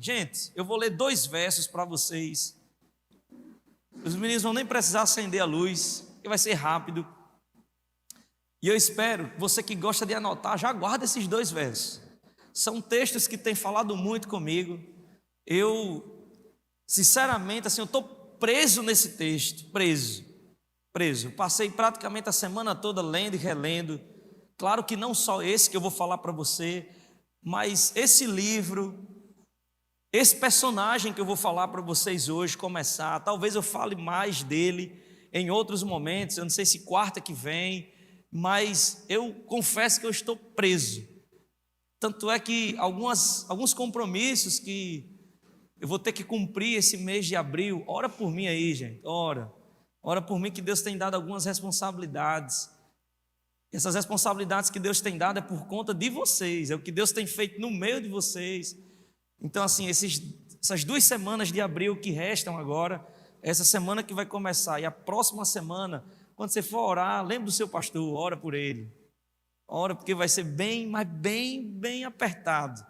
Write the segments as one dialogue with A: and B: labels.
A: Gente, eu vou ler 2 versos para vocês. Os meninos vão nem precisar acender a luz, que vai ser rápido. E eu espero, você que gosta de anotar, já guarda esses 2 versos. São textos que têm falado muito comigo. Eu, sinceramente, assim, eu estou preso nesse texto, preso. Passei praticamente a semana toda lendo e relendo. Claro que não só esse que eu vou falar para você, mas esse livro, esse personagem que eu vou falar para vocês hoje, começar, talvez eu fale mais dele em outros momentos, eu não sei se quarta que vem, mas eu confesso que eu estou preso. Tanto é que alguns compromissos que eu vou ter que cumprir esse mês de abril, ora por mim aí, gente, ora por mim, que Deus tem dado algumas responsabilidades. Essas responsabilidades que Deus tem dado é por conta de vocês, é o que Deus tem feito no meio de vocês. Então, assim, essas 2 semanas de abril que restam agora, essa semana que vai começar e a próxima semana, quando você for orar, lembre do seu pastor, ora por ele. Ora, porque vai ser mas bem apertado,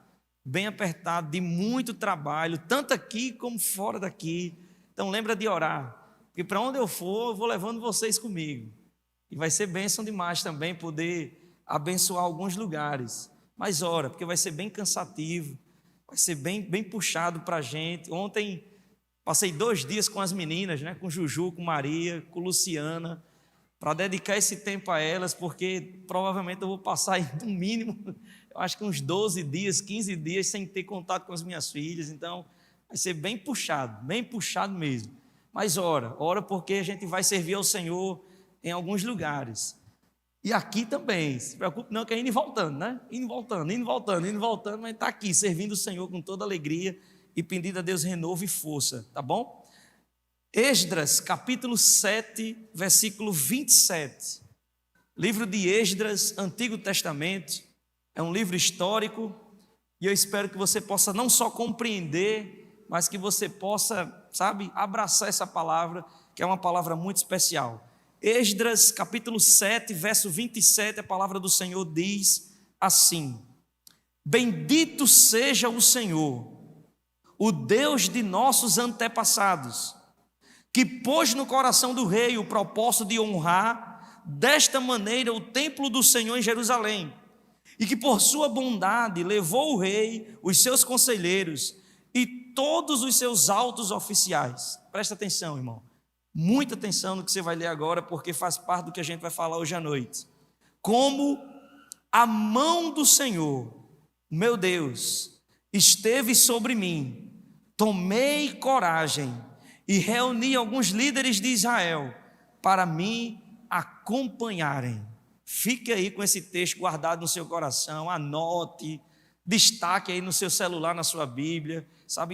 A: de muito trabalho, tanto aqui como fora daqui. Então, lembra de orar, porque para onde eu for, eu vou levando vocês comigo. E vai ser bênção demais também poder abençoar alguns lugares. Mas ora, porque vai ser bem cansativo, vai ser bem puxado para a gente. Ontem passei 2 dias com as meninas, né? Com Juju, com Maria, com Luciana, para dedicar esse tempo a elas, porque provavelmente eu vou passar aí, no mínimo, eu acho que uns 12 dias, 15 dias sem ter contato com as minhas filhas. Então vai ser bem puxado mesmo. Mas ora porque a gente vai servir ao Senhor em alguns lugares. E aqui também, se preocupe não, que é indo e voltando, né? Indo e voltando, mas está aqui, servindo o Senhor com toda alegria e pedindo a Deus renovo e força, tá bom? Esdras, capítulo 7, versículo 27. Livro de Esdras, Antigo Testamento, é um livro histórico, e eu espero que você possa não só compreender, mas que você possa, abraçar essa palavra, que é uma palavra muito especial. Esdras, capítulo 7, verso 27, a palavra do Senhor diz assim: Bendito seja o Senhor, o Deus de nossos antepassados, que pôs no coração do rei o propósito de honrar desta maneira o templo do Senhor em Jerusalém, e que por sua bondade levou o rei, os seus conselheiros e todos os seus altos oficiais. Presta atenção, irmão. Muita atenção no que você vai ler agora, porque faz parte do que a gente vai falar hoje à noite. Como a mão do Senhor, meu Deus, esteve sobre mim, tomei coragem e reuni alguns líderes de Israel para me acompanharem. Fique aí com esse texto guardado no seu coração, anote, destaque aí no seu celular, na sua Bíblia,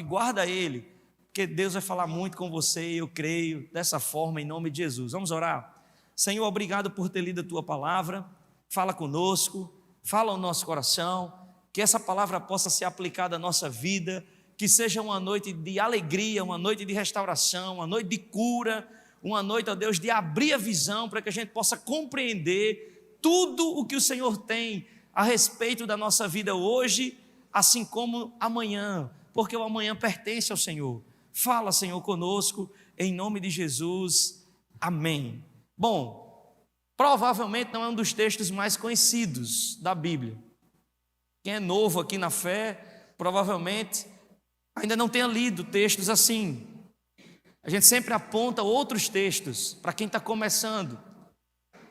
A: guarda ele, porque Deus vai falar muito com você, eu creio, dessa forma, em nome de Jesus. Vamos orar? Senhor, obrigado por ter lido a Tua palavra, fala conosco, fala ao nosso coração, que essa palavra possa ser aplicada à nossa vida, que seja uma noite de alegria, uma noite de restauração, uma noite de cura, uma noite, ó Deus, de abrir a visão, para que a gente possa compreender tudo o que o Senhor tem a respeito da nossa vida hoje, assim como amanhã, porque o amanhã pertence ao Senhor. Fala, Senhor, conosco, em nome de Jesus, amém. Bom, provavelmente não é um dos textos mais conhecidos da Bíblia. Quem é novo aqui na fé, provavelmente ainda não tenha lido textos assim. A gente sempre aponta outros textos para quem está começando.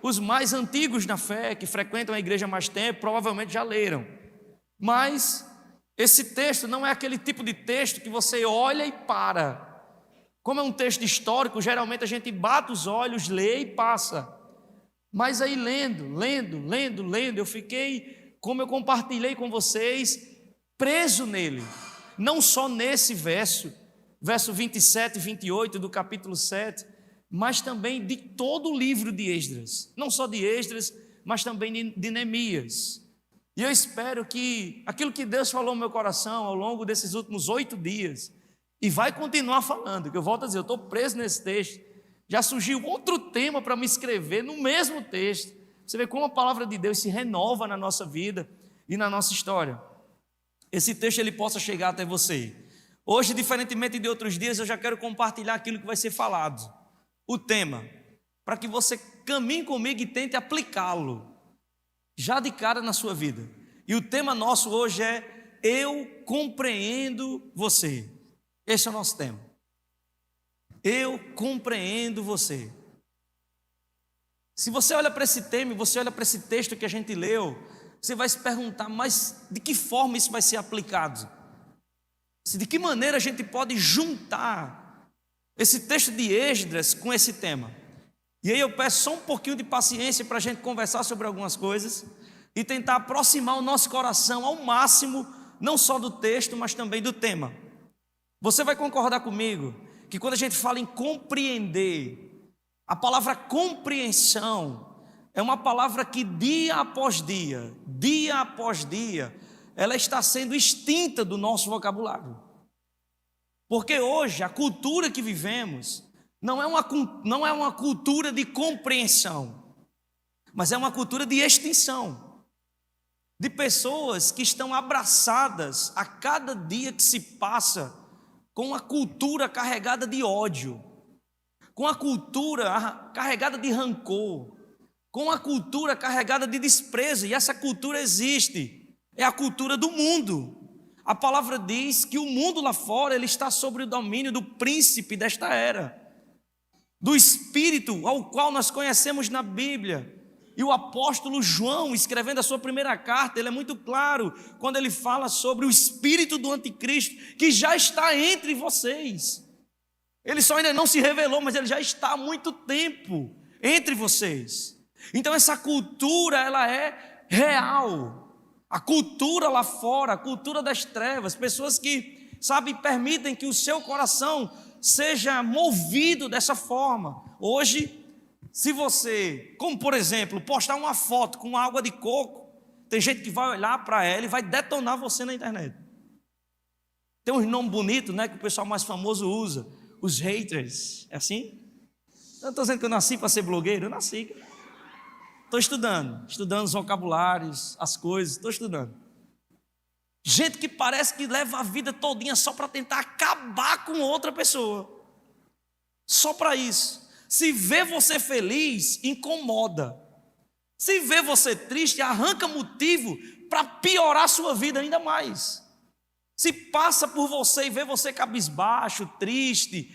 A: Os mais antigos na fé, que frequentam a igreja há mais tempo, provavelmente já leram. Mas esse texto não é aquele tipo de texto que você olha e para. Como é um texto histórico, geralmente a gente bate os olhos, lê e passa. Mas aí lendo, eu fiquei, como eu compartilhei com vocês, preso nele. Não só nesse verso 27 e 28 do capítulo 7, mas também de todo o livro de Esdras. Não só de Esdras, mas também de Neemias. E eu espero que aquilo que Deus falou no meu coração ao longo desses últimos 8 dias, e vai continuar falando, que eu volto a dizer, eu estou preso nesse texto, já surgiu outro tema para me escrever no mesmo texto. Você vê como a palavra de Deus se renova na nossa vida e na nossa história. Esse texto ele possa chegar até você. Hoje, diferentemente de outros dias, eu já quero compartilhar aquilo que vai ser falado. O tema, para que você caminhe comigo e tente aplicá-lo já de cara na sua vida. E o tema nosso hoje é: eu compreendo você. Esse é o nosso tema. Eu compreendo você. Se você olha para esse tema, você olha para esse texto que a gente leu, você vai se perguntar, mas de que forma isso vai ser aplicado? De que maneira a gente pode juntar esse texto de Esdras com esse tema? E aí eu peço só um pouquinho de paciência para a gente conversar sobre algumas coisas e tentar aproximar o nosso coração ao máximo, não só do texto, mas também do tema. Você vai concordar comigo que quando a gente fala em compreender, a palavra compreensão é uma palavra que dia após dia, ela está sendo extinta do nosso vocabulário. Porque hoje a cultura que vivemos não é uma cultura de compreensão, mas é uma cultura de extinção, de pessoas que estão abraçadas a cada dia que se passa com uma cultura carregada de ódio, com a cultura carregada de rancor, com a cultura carregada de desprezo. E essa cultura existe, é a cultura do mundo. A palavra diz que o mundo lá fora ele está sob o domínio do príncipe desta era, do espírito ao qual nós conhecemos na Bíblia. E o apóstolo João, escrevendo a sua primeira carta, ele é muito claro quando ele fala sobre o espírito do anticristo que já está entre vocês. Ele só ainda não se revelou, mas ele já está há muito tempo entre vocês. Então essa cultura, ela é real. A cultura lá fora, a cultura das trevas, pessoas que, permitem que o seu coração seja movido dessa forma. Hoje, se você, como por exemplo, postar uma foto com água de coco, tem gente que vai olhar para ela e vai detonar você na internet. Tem uns nomes bonitos, né, que o pessoal mais famoso usa, os haters, é assim? Eu não estou dizendo que eu nasci para ser blogueiro, eu nasci. Estou estudando os vocabulários, as coisas, estou estudando. Gente que parece que leva a vida todinha só para tentar acabar com outra pessoa. Só para isso. Se vê você feliz, incomoda. Se vê você triste, arranca motivo para piorar a sua vida ainda mais. Se passa por você e vê você cabisbaixo, triste,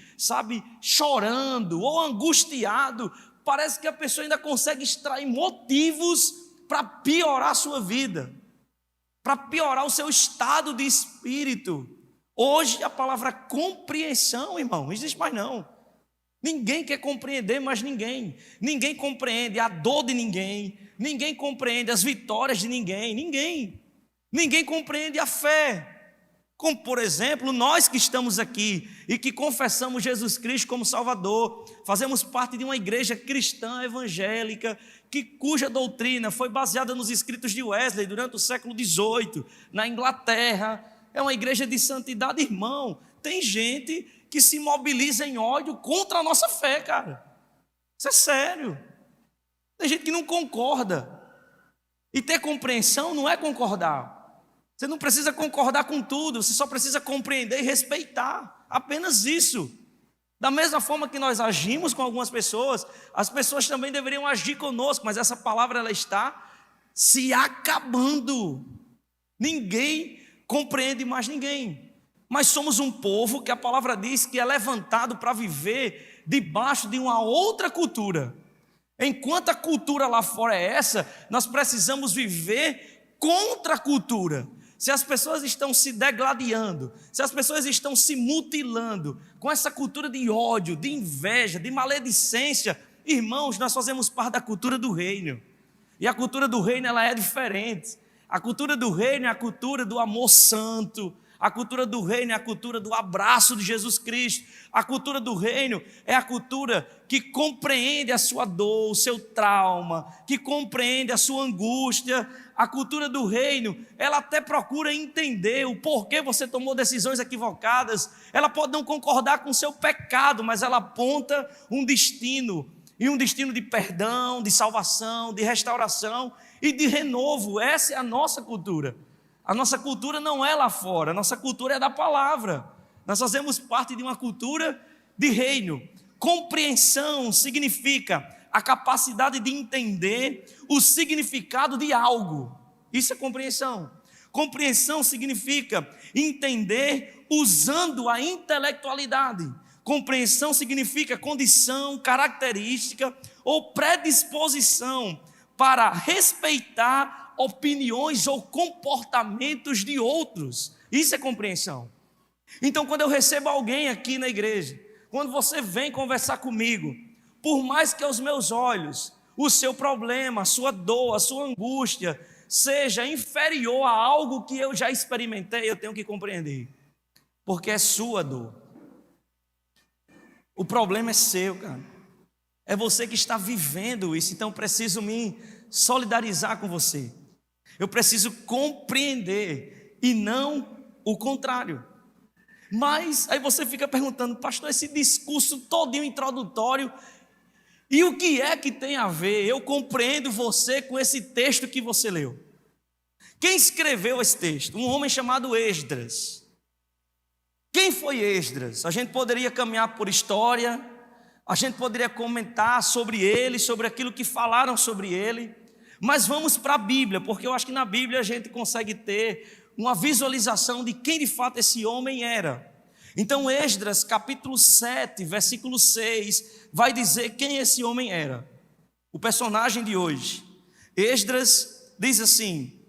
A: chorando ou angustiado, parece que a pessoa ainda consegue extrair motivos para piorar a sua vida, para piorar o seu estado de espírito. Hoje a palavra compreensão, irmão, não existe mais não. Ninguém quer compreender mais ninguém. Ninguém compreende a dor de ninguém. Ninguém compreende as vitórias de ninguém. Ninguém compreende a fé. Como, por exemplo, nós que estamos aqui e que confessamos Jesus Cristo como Salvador, fazemos parte de uma igreja cristã evangélica, cuja doutrina foi baseada nos escritos de Wesley durante o século XVIII, na Inglaterra. É uma igreja de santidade, irmão. Tem gente que se mobiliza em ódio contra a nossa fé, cara. Isso é sério. Tem gente que não concorda. E ter compreensão não é concordar. Você não precisa concordar com tudo, você só precisa compreender e respeitar. Apenas isso. Da mesma forma que nós agimos com algumas pessoas, as pessoas também deveriam agir conosco, mas essa palavra ela está se acabando. Ninguém compreende mais ninguém. Mas somos um povo que a palavra diz que é levantado para viver debaixo de uma outra cultura. Enquanto a cultura lá fora é essa, nós precisamos viver contra a cultura. Se as pessoas estão se degladiando, se as pessoas estão se mutilando com essa cultura de ódio, de inveja, de maledicência, irmãos, nós fazemos parte da cultura do reino. E a cultura do reino ela é diferente. A cultura do reino é a cultura do amor santo. A cultura do reino é a cultura do abraço de Jesus Cristo. A cultura do reino é a cultura que compreende a sua dor, o seu trauma, que compreende a sua angústia. A cultura do reino, ela até procura entender o porquê você tomou decisões equivocadas. Ela pode não concordar com o seu pecado, mas ela aponta um destino, e um destino de perdão, de salvação, de restauração e de renovo. Essa é a nossa cultura. A nossa cultura não é lá fora, a nossa cultura é da palavra. Nós fazemos parte de uma cultura de reino. Compreensão significa a capacidade de entender o significado de algo. Isso é compreensão. Compreensão significa entender usando a intelectualidade. Compreensão significa condição, característica ou predisposição para respeitar opiniões ou comportamentos de outros. Isso é compreensão. Então, quando eu recebo alguém aqui na igreja, quando você vem conversar comigo, por mais que aos meus olhos o seu problema, a sua dor, a sua angústia seja inferior a algo que eu já experimentei, eu tenho que compreender, porque é sua dor. O problema é seu, cara. É você que está vivendo isso, então eu preciso me solidarizar com você. Eu preciso compreender e não o contrário. Mas aí você fica perguntando, pastor, esse discurso todinho introdutório, e o que é que tem a ver? Eu compreendo você com esse texto que você leu. Quem escreveu esse texto? Um homem chamado Esdras. Quem foi Esdras? A gente poderia caminhar por história, a gente poderia comentar sobre ele, sobre aquilo que falaram sobre ele, mas vamos para a Bíblia, porque eu acho que na Bíblia a gente consegue ter uma visualização de quem de fato esse homem era. Então Esdras capítulo 7, versículo 6, vai dizer quem esse homem era. O personagem de hoje. Esdras diz assim,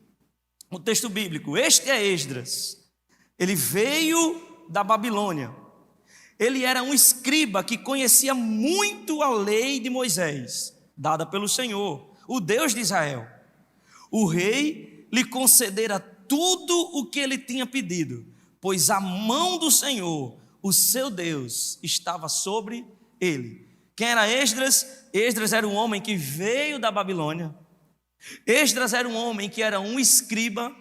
A: o texto bíblico, este é Esdras, ele veio da Babilônia, ele era um escriba que conhecia muito a lei de Moisés, dada pelo Senhor, o Deus de Israel. O rei lhe concedera tudo o que ele tinha pedido, pois a mão do Senhor, o seu Deus, estava sobre ele. Quem era Esdras? Esdras era um homem que veio da Babilônia. Esdras era um homem que era um escriba,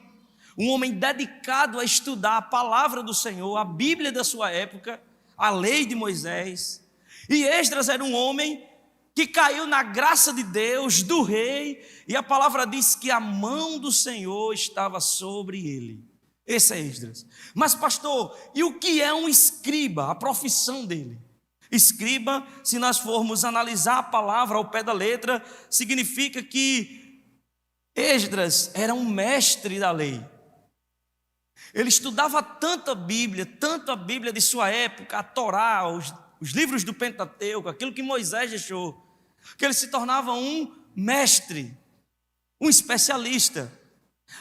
A: um homem dedicado a estudar a palavra do Senhor, a Bíblia da sua época, a lei de Moisés. E Esdras era um homem que caiu na graça de Deus, do rei, e a palavra diz que a mão do Senhor estava sobre ele. Esse é Esdras. Mas pastor, e o que é um escriba? A profissão dele. Escriba, se nós formos analisar a palavra ao pé da letra, significa que Esdras era um mestre da lei. Ele estudava tanto a Bíblia de sua época, a Torá, os livros do Pentateuco, aquilo que Moisés deixou, que ele se tornava um mestre, um especialista,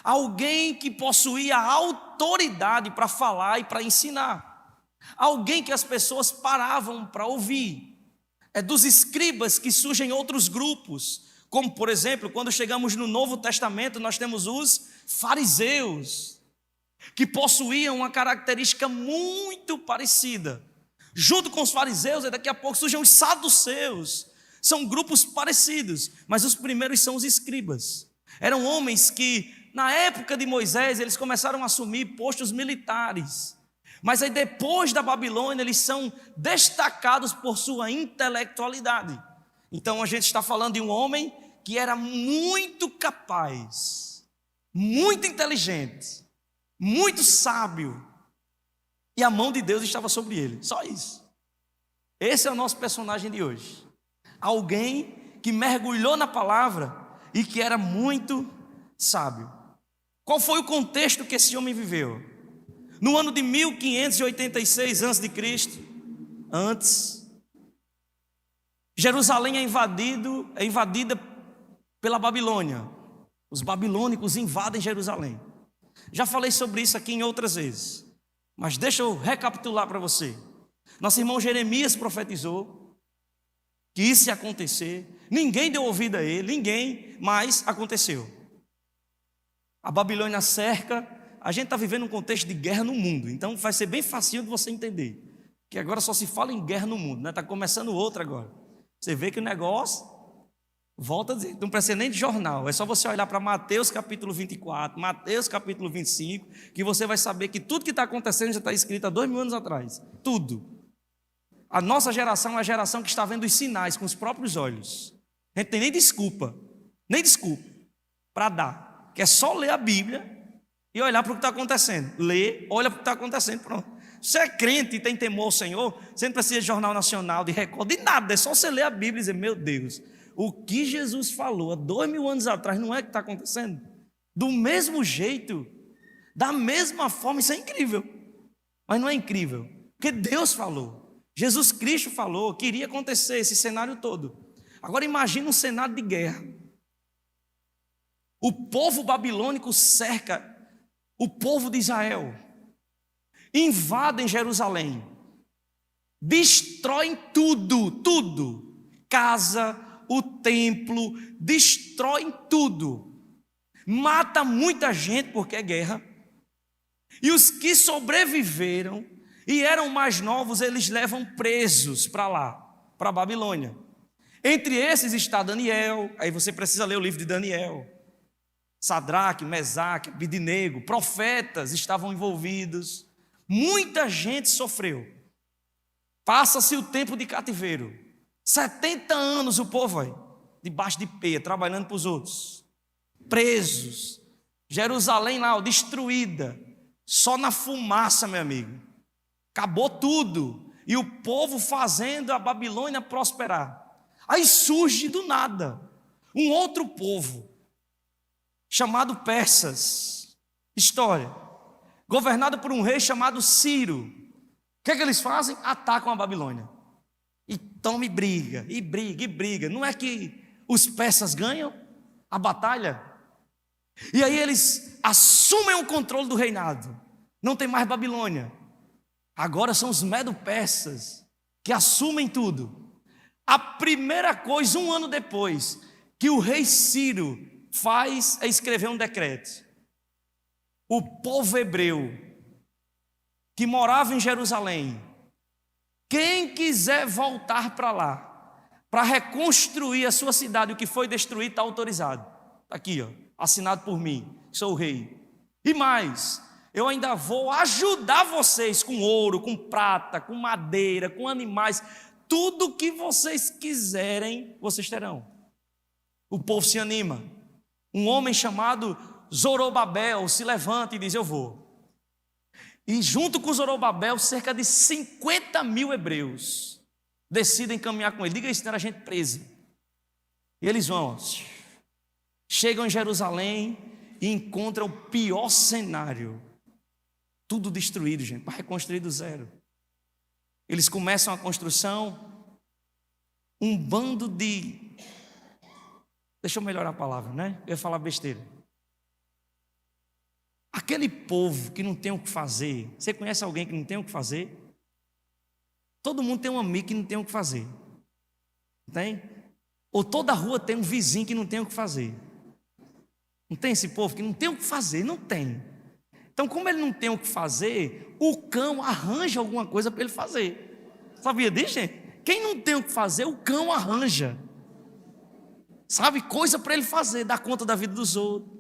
A: alguém que possuía autoridade para falar e para ensinar, alguém que as pessoas paravam para ouvir. É dos escribas que surgem outros grupos, como por exemplo, quando chegamos no Novo Testamento, nós temos os fariseus, que possuíam uma característica muito parecida. Junto com os fariseus, daqui a pouco surgem os saduceus. São grupos parecidos, mas os primeiros são os escribas. Eram homens que, na época de Moisés, eles começaram a assumir postos militares. Mas aí depois da Babilônia, eles são destacados por sua intelectualidade. Então a gente está falando de um homem que era muito capaz, muito inteligente, muito sábio, e a mão de Deus estava sobre ele, só isso. Esse é o nosso personagem de hoje. Alguém que mergulhou na palavra e que era muito sábio. Qual foi o contexto que esse homem viveu? No ano de 1586 a.C., antes, Jerusalém é invadida pela Babilônia. Os babilônicos invadem Jerusalém. Já falei sobre isso aqui em outras vezes, mas deixa eu recapitular para você. Nosso irmão Jeremias profetizou que isso ia acontecer. Ninguém deu ouvido a ele, mas aconteceu. A Babilônia cerca. A gente está vivendo um contexto de guerra no mundo, então vai ser bem facinho de você entender, que agora só se fala em guerra no mundo, né? Está começando outra agora. Você vê que o negócio, volta a dizer, não precisa nem de jornal, é só você olhar para Mateus capítulo 24, Mateus capítulo 25, que você vai saber que tudo que está acontecendo já está escrito há 2000 anos atrás, tudo. A nossa geração é a geração que está vendo os sinais com os próprios olhos. A gente tem nem desculpa para dar, que é só ler a Bíblia e olhar para o que está acontecendo. Lê, olha para o que está acontecendo, pronto. Você é crente e tem temor ao Senhor, você não precisa de Jornal Nacional, de Record, de nada. É só você ler a Bíblia e dizer, meu Deus, o que Jesus falou há 2000 anos atrás não é que está acontecendo? Do mesmo jeito, da mesma forma, isso é incrível. Mas não é incrível, porque Deus falou. Jesus Cristo falou que iria acontecer esse cenário todo. Agora imagine um cenário de guerra. O povo babilônico cerca o povo de Israel, invadem Jerusalém, destroem tudo, casa, o templo, destroem tudo, mata muita gente porque é guerra, e os que sobreviveram e eram mais novos, eles levam presos para lá, para a Babilônia. Entre esses está Daniel, aí você precisa ler o livro de Daniel. Sadraque, Mesaque, Abednego, profetas estavam envolvidos. Muita gente sofreu. Passa-se o tempo de cativeiro. 70 anos o povo aí, debaixo de pé, trabalhando para os outros. Presos. Jerusalém lá, destruída. Só na fumaça, meu amigo. Acabou tudo. E o povo fazendo a Babilônia prosperar. Aí surge do nada um outro povo, chamado Persas. História. Governado por um rei chamado Ciro. O que é que eles fazem? Atacam a Babilônia. E toma e briga, e briga, e briga. Não é que os persas ganham a batalha? E aí eles assumem o controle do reinado. Não tem mais Babilônia. Agora são os medo-persas que assumem tudo. A primeira coisa, um ano depois, que o rei Ciro faz é escrever um decreto. O povo hebreu que morava em Jerusalém, quem quiser voltar para lá, para reconstruir a sua cidade, o que foi destruído está autorizado. Está aqui, ó, assinado por mim, sou o rei. E mais, eu ainda vou ajudar vocês com ouro, com prata, com madeira, com animais, tudo que vocês quiserem, vocês terão. O povo se anima. Um homem chamado Zorobabel se levanta e diz, eu vou. E junto com Zorobabel, cerca de 50 mil hebreus decidem caminhar com ele. Diga isso, não era gente presa. E eles vão, chegam em Jerusalém e encontram o pior cenário. Tudo destruído, gente, para reconstruir do zero. Eles começam a construção, um bando de... Deixa eu melhorar a palavra, né? Eu ia falar besteira. Aquele povo que não tem o que fazer. Você conhece alguém que não tem o que fazer? Todo mundo tem um amigo que não tem o que fazer. Tem? Ou toda rua tem um vizinho que não tem o que fazer. Não tem esse povo que não tem o que fazer? Não tem. Então, como ele não tem o que fazer, o cão arranja alguma coisa para ele fazer. Sabia disso, gente? Quem não tem o que fazer, o cão arranja. Sabe, coisa para ele fazer, dar conta da vida dos outros.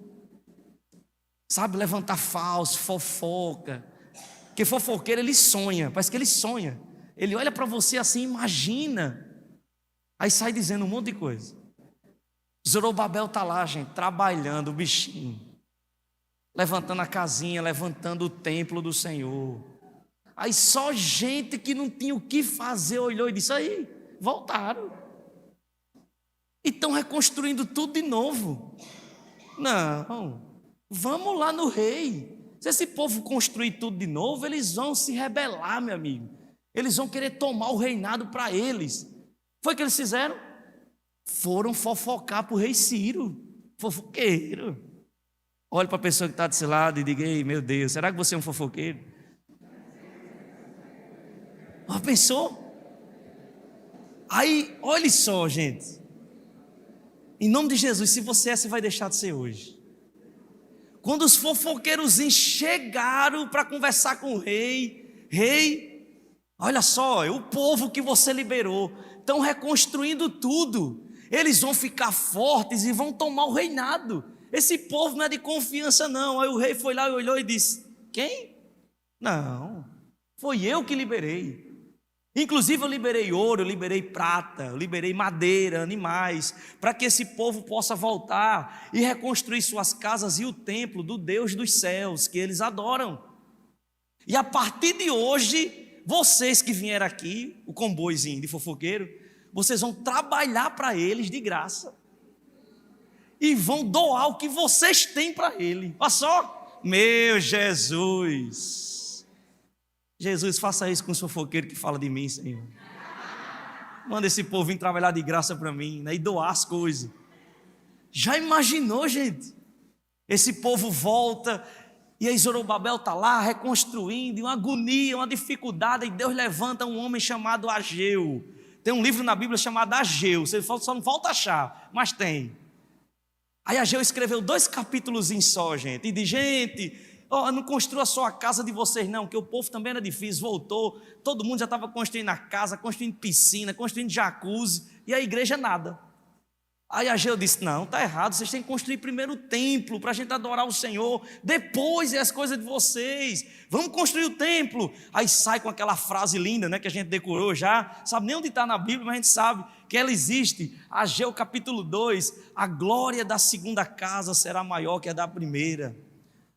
A: Sabe, levantar falso, fofoca. Porque fofoqueiro ele sonha, parece que ele sonha. Ele olha para você assim, imagina. Aí sai dizendo um monte de coisa. Zorobabel está lá, gente, trabalhando, o bichinho. Levantando a casinha, levantando o templo do Senhor. Aí só gente que não tinha o que fazer olhou e disse, aí, voltaram. E estão reconstruindo tudo de novo. Não, vamos lá no rei. Se esse povo construir tudo de novo, eles vão se rebelar, meu amigo. Eles vão querer tomar o reinado para eles. Foi o que eles fizeram? Foram fofocar para o rei Ciro. Fofoqueiro. Olhe para a pessoa que está desse lado e diga, ei, meu Deus, será que você é um fofoqueiro? Ah, pensou? Aí, olhe só, gente. Em nome de Jesus, se você é, você vai deixar de ser hoje. Quando os fofoqueiros chegaram para conversar com o rei, rei, olha só, o povo que você liberou, estão reconstruindo tudo. Eles vão ficar fortes e vão tomar o reinado. Esse povo não é de confiança não. Aí o rei foi lá e olhou e disse, quem? Não, foi eu que liberei. Inclusive eu liberei ouro, eu liberei prata, eu liberei madeira, animais, para que esse povo possa voltar e reconstruir suas casas e o templo do Deus dos céus que eles adoram. E a partir de hoje, vocês que vieram aqui, o comboiozinho de fofoqueiro, vocês vão trabalhar para eles de graça. E vão doar o que vocês têm para ele. Olha só, meu Jesus. Jesus, faça isso com os fofoqueiros que falam de mim, Senhor. Manda esse povo vir trabalhar de graça para mim, né, e doar as coisas. Já imaginou, gente? Esse povo volta e aí Zorobabel está lá reconstruindo, e uma agonia, uma dificuldade, e Deus levanta um homem chamado Ageu. Tem um livro na Bíblia chamado Ageu, só não falta achar, mas tem. Aí Ageu escreveu 2 capítulos só, gente, e diz: gente, não construa só a casa de vocês não, que o povo também era difícil, voltou, todo mundo já estava construindo a casa, construindo piscina, construindo jacuzzi, e a igreja nada. Aí Ageu disse: não, está errado, vocês têm que construir primeiro o templo, para a gente adorar o Senhor, depois é as coisas de vocês, vamos construir o templo. Aí sai com aquela frase linda, né, que a gente decorou já, sabe nem onde está na Bíblia, mas a gente sabe que ela existe. Ageu capítulo 2, a glória da segunda casa será maior que a da primeira.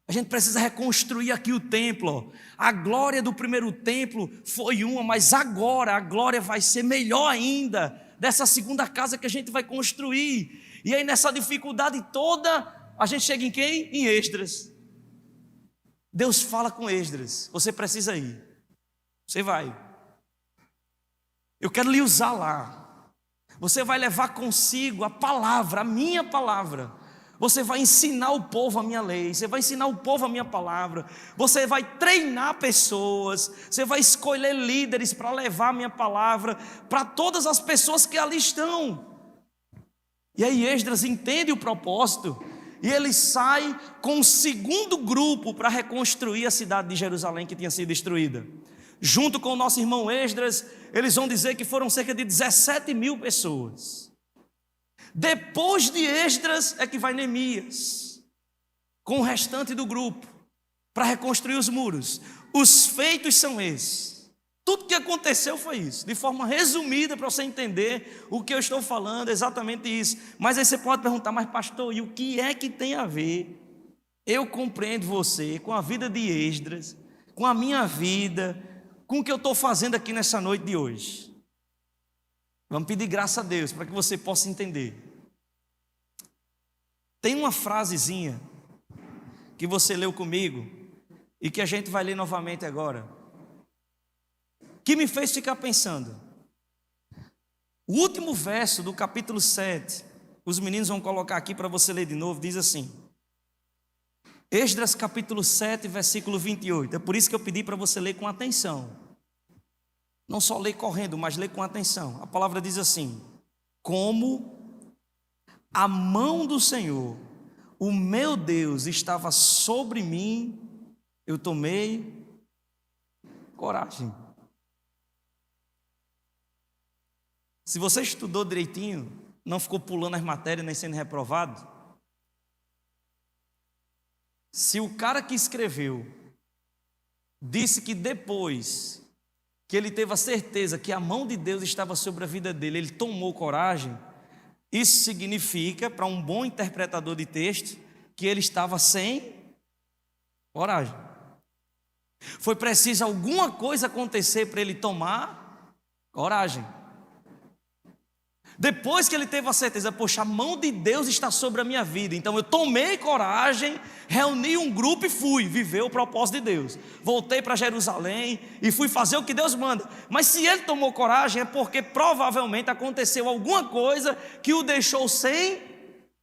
A: A gente precisa reconstruir aqui o templo, ó. A glória do primeiro templo foi uma, mas agora a glória vai ser melhor ainda, dessa segunda casa que a gente vai construir. E aí nessa dificuldade toda, a gente chega em quem? Em Esdras. Deus fala com Esdras: você precisa ir, você vai, eu quero lhe usar lá, você vai levar consigo a palavra, a minha palavra, você vai ensinar o povo a minha lei, você vai ensinar o povo a minha palavra, você vai treinar pessoas, você vai escolher líderes para levar a minha palavra para todas as pessoas que ali estão. E aí Esdras entende o propósito, e ele sai com um segundo grupo para reconstruir a cidade de Jerusalém que tinha sido destruída. Junto com o nosso irmão Esdras, eles vão dizer que foram cerca de 17.000 pessoas. Depois de Esdras é que vai Neemias, com o restante do grupo, para reconstruir os muros. Os feitos são esses. Tudo que aconteceu foi isso, de forma resumida, para você entender o que eu estou falando, exatamente isso. Mas aí você pode perguntar: mas pastor, e o que é que tem a ver? Eu compreendo você com a vida de Esdras, com a minha vida, com o que eu estou fazendo aqui nessa noite de hoje. Vamos pedir graça a Deus para que você possa entender. Tem uma frasezinha que você leu comigo e que a gente vai ler novamente agora, que me fez ficar pensando. O último verso do capítulo 7, os meninos vão colocar aqui para você ler de novo, diz assim: Esdras capítulo 7, versículo 28. É por isso que eu pedi para você ler com atenção. Não só ler correndo, mas ler com atenção. A palavra diz assim: como a mão do Senhor, o meu Deus, estava sobre mim, eu tomei coragem. Se você estudou direitinho, não ficou pulando as matérias nem sendo reprovado, se o cara que escreveu disse que depois que ele teve a certeza que a mão de Deus estava sobre a vida dele, ele tomou coragem, isso significa, para um bom interpretador de texto, que ele estava sem coragem. Foi preciso alguma coisa acontecer para ele tomar coragem. Depois que ele teve a certeza: poxa, a mão de Deus está sobre a minha vida, então eu tomei coragem, reuni um grupo e fui viver o propósito de Deus. Voltei para Jerusalém e fui fazer o que Deus manda. Mas se ele tomou coragem, é porque provavelmente aconteceu alguma coisa que o deixou sem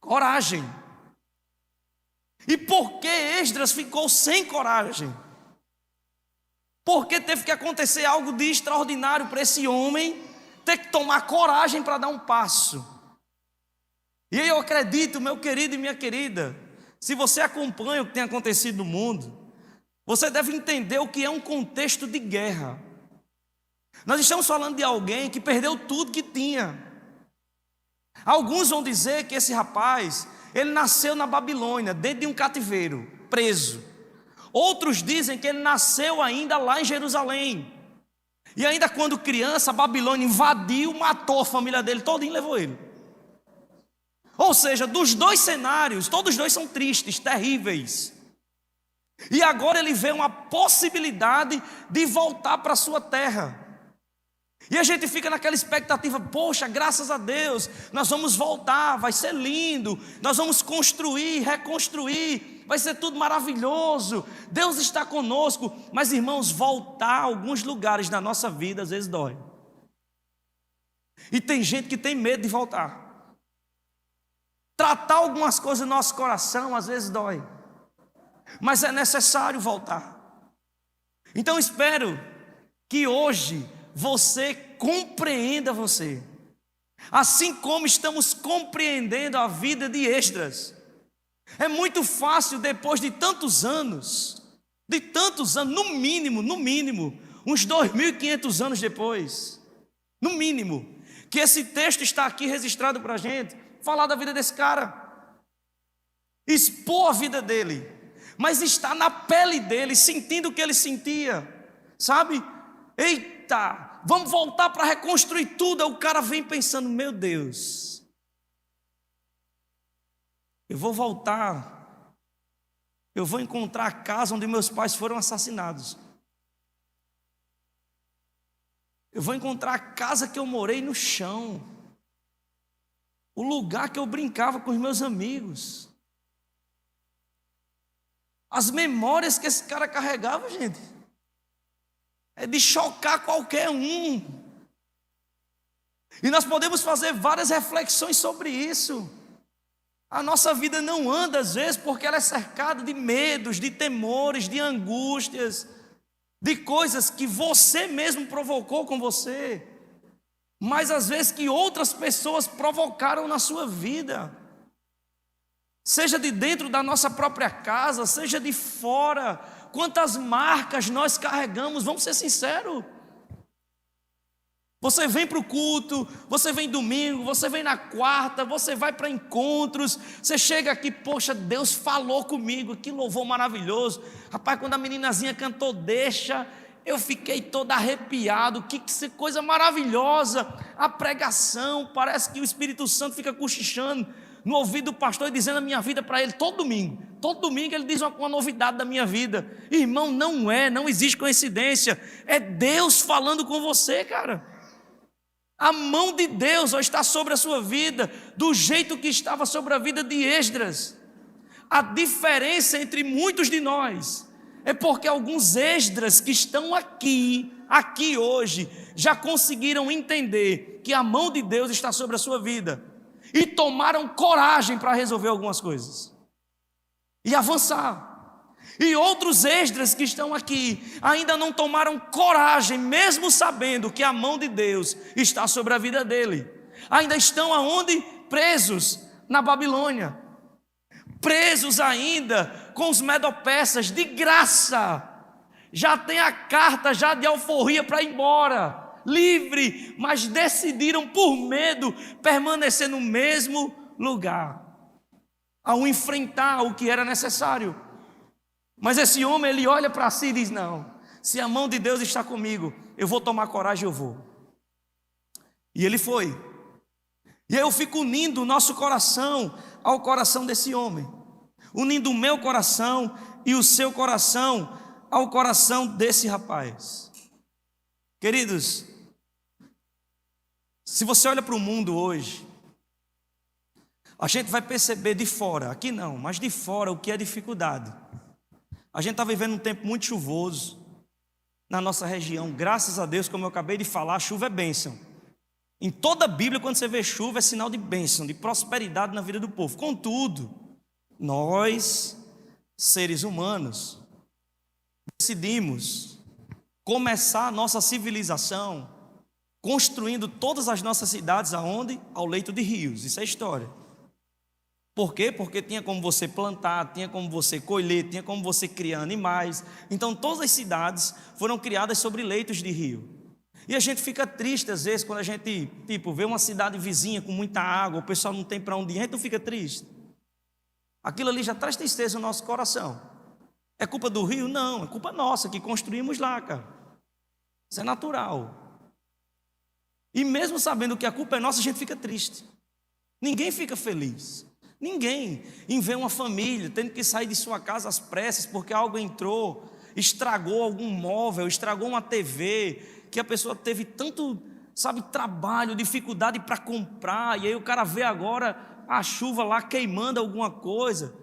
A: coragem. E por que Esdras ficou sem coragem? Porque teve que acontecer algo de extraordinário para esse homem ter que tomar coragem para dar um passo. E eu acredito, meu querido e minha querida, se você acompanha o que tem acontecido no mundo, você deve entender o que é um contexto de guerra. Nós estamos falando de alguém que perdeu tudo que tinha. Alguns vão dizer que esse rapaz, ele nasceu na Babilônia, dentro de um cativeiro, preso. Outros dizem que ele nasceu ainda lá em Jerusalém. E ainda quando criança, a Babilônia invadiu, matou a família dele todinha e levou ele. Ou seja, dos dois cenários, todos dois são tristes, terríveis. E agora ele vê uma possibilidade de voltar para a sua terra. E a gente fica naquela expectativa, poxa, graças a Deus, nós vamos voltar, vai ser lindo, nós vamos construir, reconstruir, vai ser tudo maravilhoso, Deus está conosco. Mas, irmãos, voltar a alguns lugares na nossa vida às vezes dói. E tem gente que tem medo de voltar. Tratar algumas coisas no nosso coração às vezes dói, mas é necessário voltar. Então espero que hoje você compreenda você, assim como estamos compreendendo a vida de Esdras. É muito fácil depois de tantos anos, no mínimo, uns 2.500 anos depois, no mínimo, que esse texto está aqui registrado para a gente, falar da vida desse cara, expor a vida dele, mas está na pele dele, sentindo o que ele sentia, sabe? Eita, vamos voltar para reconstruir tudo. Aí o cara vem pensando, meu Deus, eu vou voltar, eu vou encontrar a casa onde meus pais foram assassinados, eu vou encontrar a casa que eu morei no chão, o lugar que eu brincava com os meus amigos, as memórias que esse cara carregava, gente, é de chocar qualquer um. E nós podemos fazer várias reflexões sobre isso. A nossa vida não anda às vezes porque ela é cercada de medos, de temores, de angústias, de coisas que você mesmo provocou com você, mas às vezes que outras pessoas provocaram na sua vida, seja de dentro da nossa própria casa, seja de fora. Quantas marcas nós carregamos, vamos ser sinceros. Você vem para o culto, você vem domingo, você vem na quarta, você vai para encontros, você chega aqui, poxa, Deus falou comigo, que louvor maravilhoso. Rapaz, quando a meninazinha cantou Deixa, eu fiquei todo arrepiado, que coisa maravilhosa. A pregação, parece que o Espírito Santo fica cochichando no ouvido do pastor e dizendo a minha vida para ele todo domingo ele diz uma novidade da minha vida. Irmão, não existe coincidência, é Deus falando com você, cara. A mão de Deus está sobre a sua vida, do jeito que estava sobre a vida de Esdras. A diferença entre muitos de nós é porque alguns Esdras que estão aqui hoje, já conseguiram entender que a mão de Deus está sobre a sua vida e tomaram coragem para resolver algumas coisas e avançar. E outros Esdras que estão aqui ainda não tomaram coragem, mesmo sabendo que a mão de Deus está sobre a vida dele. Ainda estão aonde? Presos na Babilônia, presos ainda com os medo-persas, de graça, já tem a carta já de alforria para ir embora, livre, mas decidiram por medo permanecer no mesmo lugar, ao enfrentar o que era necessário. Mas esse homem, ele olha para si e diz, não, se a mão de Deus está comigo, eu vou tomar coragem, eu vou. E ele foi. E eu fico unindo o nosso coração ao coração desse homem, unindo o meu coração e o seu coração ao coração desse rapaz. Queridos, se você olha para o mundo hoje, a gente vai perceber de fora, aqui não, mas de fora o que é dificuldade. A gente está vivendo um tempo muito chuvoso na nossa região, graças a Deus, como eu acabei de falar, chuva é bênção. Em toda a Bíblia, quando você vê chuva, é sinal de bênção, de prosperidade na vida do povo. Contudo, nós, seres humanos, decidimos começar a nossa civilização construindo todas as nossas cidades aonde? Ao leito de rios. Isso é história. Por quê? Porque tinha como você plantar, tinha como você colher, tinha como você criar animais. Então todas as cidades foram criadas sobre leitos de rio. E a gente fica triste às vezes quando a gente vê uma cidade vizinha com muita água, o pessoal não tem para onde ir, a gente não fica triste. Aquilo ali já traz tristeza no nosso coração. É culpa do rio? Não, é culpa nossa que construímos lá, cara. Isso é natural. E mesmo sabendo que a culpa é nossa, a gente fica triste. Ninguém fica feliz. Ninguém. Em ver uma família tendo que sair de sua casa às pressas porque algo entrou, estragou algum móvel, estragou uma TV, que a pessoa teve tanto, trabalho, dificuldade para comprar, e aí o cara vê agora a chuva lá queimando alguma coisa.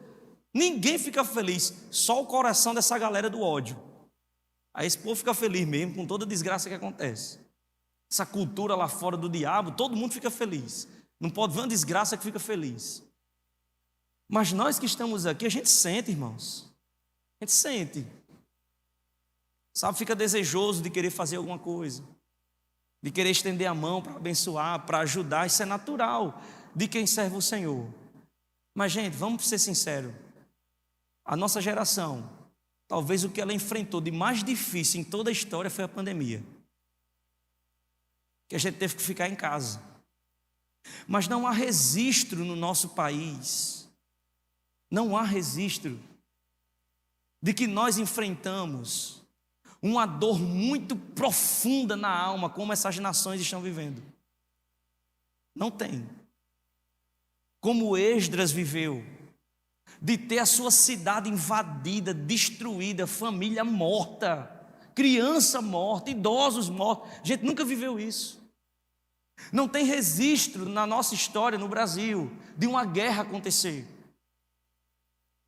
A: Ninguém fica feliz, só o coração dessa galera do ódio. Aí esse povo fica feliz mesmo com toda a desgraça que acontece. Essa cultura lá fora do diabo, todo mundo fica feliz. Não pode ver uma desgraça que fica feliz. Mas nós que estamos aqui, a gente sente, irmãos. A gente sente. Fica desejoso de querer fazer alguma coisa, de querer estender a mão para abençoar, para ajudar. Isso é natural de quem serve o Senhor. Mas, gente, vamos ser sinceros. A nossa geração, talvez o que ela enfrentou de mais difícil em toda a história foi a pandemia. Que a gente teve que ficar em casa. Mas não há registro no nosso país, não há registro de que nós enfrentamos uma dor muito profunda na alma, como essas nações estão vivendo. Não tem. Como Esdras viveu, de ter a sua cidade invadida, destruída, família morta, criança morta, idosos mortos. A gente nunca viveu isso. Não tem registro na nossa história no Brasil de uma guerra acontecer.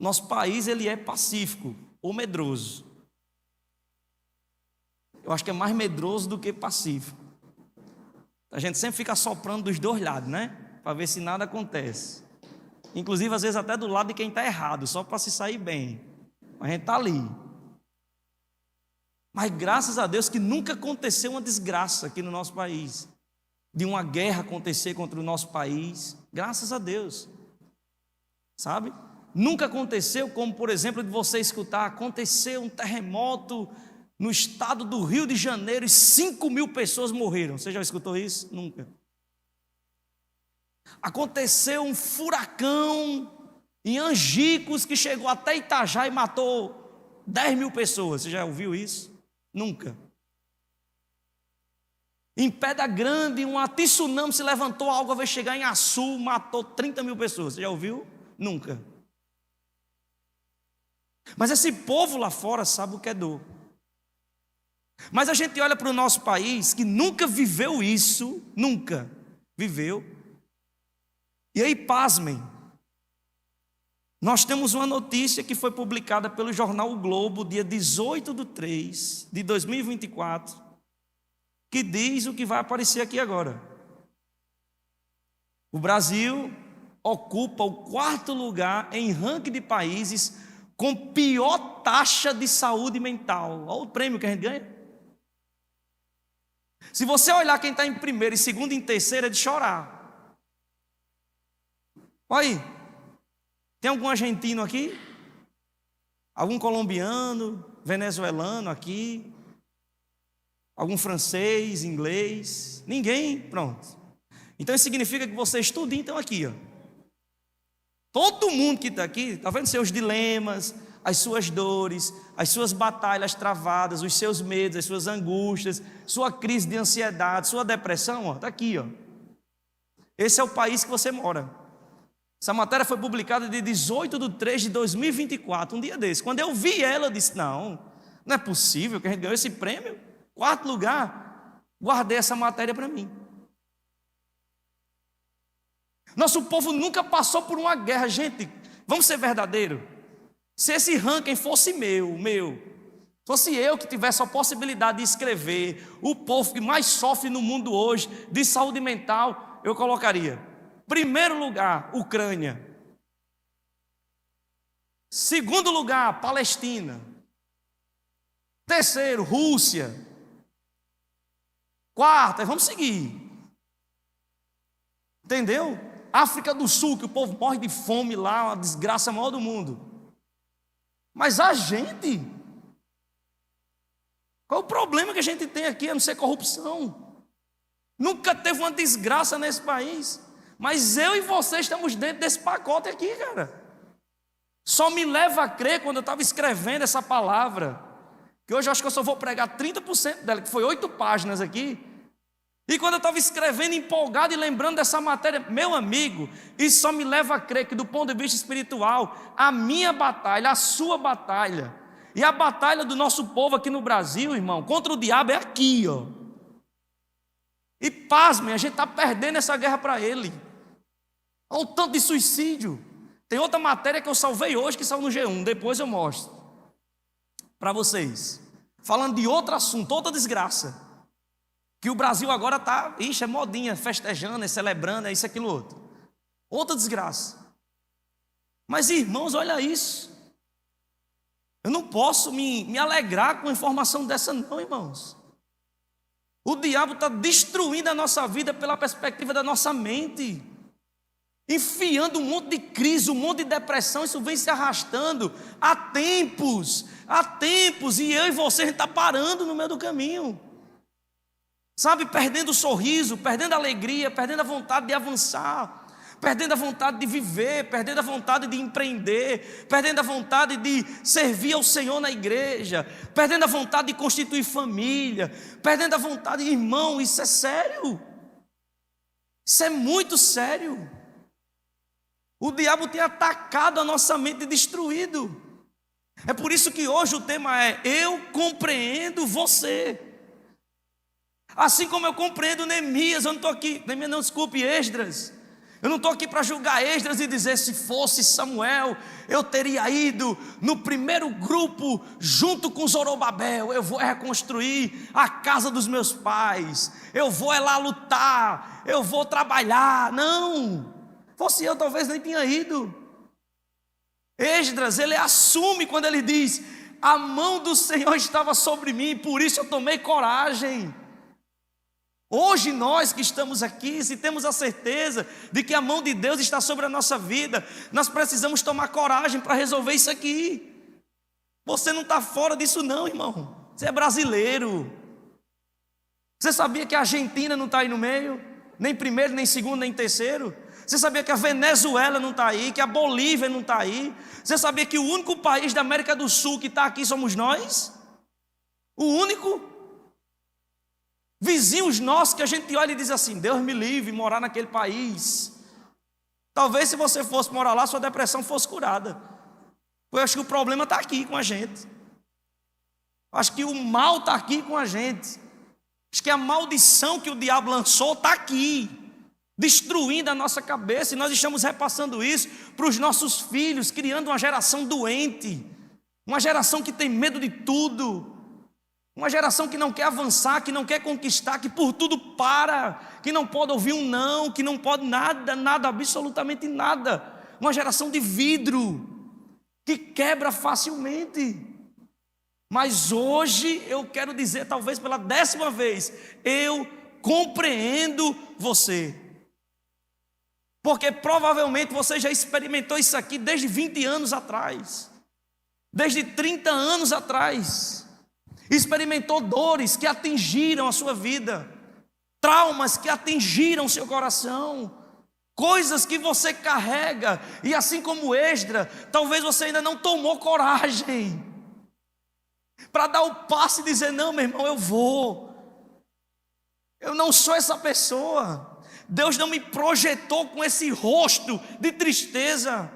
A: Nosso país, ele é pacífico ou medroso. Eu acho que é mais medroso do que pacífico. A gente sempre fica soprando dos dois lados, né? Para ver se nada acontece. Inclusive, às vezes até do lado de quem está errado, só para se sair bem. Mas a gente está ali. Mas graças a Deus que nunca aconteceu uma desgraça aqui no nosso país. De uma guerra acontecer contra o nosso país. Graças a Deus. Nunca aconteceu como, por exemplo, de você escutar, aconteceu um terremoto no estado do Rio de Janeiro e 5.000 pessoas morreram. Você já escutou isso? Nunca. Aconteceu um furacão em Angicos que chegou até Itajá e matou 10.000 pessoas. Você já ouviu isso? Nunca. Em Pedra Grande, um tsunami se levantou, a água veio chegar em Açu, matou 30.000 pessoas. Você já ouviu? Nunca. Mas esse povo lá fora sabe o que é dor. Mas a gente olha para o nosso país, que nunca viveu isso, nunca viveu. E aí, pasmem, nós temos uma notícia que foi publicada pelo jornal O Globo, dia 18/3/2024, que diz o que vai aparecer aqui agora. O Brasil ocupa o 4º lugar em ranking de países com pior taxa de saúde mental. Olha o prêmio que a gente ganha. Se você olhar quem está em primeiro, em segundo e em terceiro, é de chorar. Olha aí. Tem algum argentino aqui? Algum colombiano, venezuelano aqui? Algum francês, inglês? Ninguém? Pronto. Então isso significa que vocês tudinho estão aqui, ó. Todo mundo que está aqui, está vendo seus dilemas, as suas dores, as suas batalhas travadas, os seus medos, as suas angústias, sua crise de ansiedade, sua depressão, está aqui, ó. Esse é o país que você mora. Essa matéria foi publicada de 18/3/2024, um dia desse. Quando eu vi ela, eu disse, não é possível que a gente ganhou esse prêmio, 4º lugar. Guardei essa matéria para mim. Nosso povo nunca passou por uma guerra. Gente, vamos ser verdadeiros. Se esse ranking fosse fosse eu que tivesse a possibilidade de escrever o povo que mais sofre no mundo hoje de saúde mental, eu colocaria: primeiro lugar, Ucrânia. Segundo lugar, Palestina. Terceiro, Rússia. Quarto, vamos seguir. Entendeu? África do Sul, que o povo morre de fome lá, uma desgraça maior do mundo. Mas a gente, qual é o problema que a gente tem aqui a não ser corrupção? Nunca teve uma desgraça nesse país. Mas eu e você estamos dentro desse pacote aqui, cara. Só me leva a crer quando eu estava escrevendo essa palavra, que hoje eu acho que eu só vou pregar 30% dela, que foi 8 páginas aqui. E quando eu estava escrevendo, empolgado e lembrando dessa matéria, meu amigo, isso só me leva a crer que, do ponto de vista espiritual, a minha batalha, a sua batalha, e a batalha do nosso povo aqui no Brasil, irmão, contra o diabo é aqui, ó. E pasmem, a gente está perdendo essa guerra para ele. Olha o tanto de suicídio. Tem outra matéria que eu salvei hoje, que saiu no G1, depois eu mostro para vocês. Falando de outro assunto, outra desgraça. Que o Brasil agora está, é modinha, festejando, celebrando, isso, aquilo, outro. Outra desgraça. Mas, irmãos, olha isso. Eu não posso me alegrar com uma informação dessa não, irmãos. O diabo está destruindo a nossa vida pela perspectiva da nossa mente. Enfiando um monte de crise, um monte de depressão, isso vem se arrastando há tempos, e eu e você, a gente está parando no meio do caminho. Sabe, perdendo o sorriso, perdendo a alegria, perdendo a vontade de avançar, perdendo a vontade de viver, perdendo a vontade de empreender, perdendo a vontade de servir ao Senhor na igreja, perdendo a vontade de constituir família, perdendo a vontade, irmão, isso é sério, isso é muito sério. O diabo tem atacado a nossa mente e destruído. É por isso que hoje o tema é: eu compreendo você. Assim como eu compreendo Neemias, eu não estou aqui, Neemias não, desculpe, Esdras. Eu não estou aqui para julgar Esdras e dizer, se fosse Samuel, eu teria ido no primeiro grupo junto com Zorobabel. Eu vou reconstruir a casa dos meus pais, eu vou lá lutar, eu vou trabalhar. Não, fosse eu talvez nem tinha ido. Esdras, ele assume quando ele diz, a mão do Senhor estava sobre mim, por isso eu tomei coragem. Hoje nós que estamos aqui, se temos a certeza de que a mão de Deus está sobre a nossa vida, nós precisamos tomar coragem para resolver isso aqui. Você não está fora disso não, irmão. Você é brasileiro. Você sabia que a Argentina não está aí no meio? Nem primeiro, nem segundo, nem terceiro? Você sabia que a Venezuela não está aí? Que a Bolívia não está aí? Você sabia que o único país da América do Sul que está aqui somos nós? O único? Vizinhos nossos que a gente olha e diz assim, Deus me livre morar naquele país. Talvez se você fosse morar lá, sua depressão fosse curada. Eu acho que o problema está aqui com a gente. Acho que o mal está aqui com a gente. Acho que a maldição que o diabo lançou está aqui, destruindo a nossa cabeça. E nós estamos repassando isso para os nossos filhos, criando uma geração doente. Uma geração que tem medo de tudo. Uma geração que não quer avançar, que não quer conquistar, que por tudo para, que não pode ouvir um não, que não pode nada, absolutamente nada. Uma geração de vidro, que quebra facilmente. Mas hoje eu quero dizer, talvez pela 10ª vez, eu compreendo você. Porque provavelmente você já experimentou isso aqui desde 20 anos atrás, desde 30 anos atrás. Experimentou dores que atingiram a sua vida, traumas que atingiram o seu coração, coisas que você carrega, e assim como Esdras, talvez você ainda não tomou coragem para dar o passo e dizer, não, meu irmão, eu não sou essa pessoa, Deus não me projetou com esse rosto de tristeza.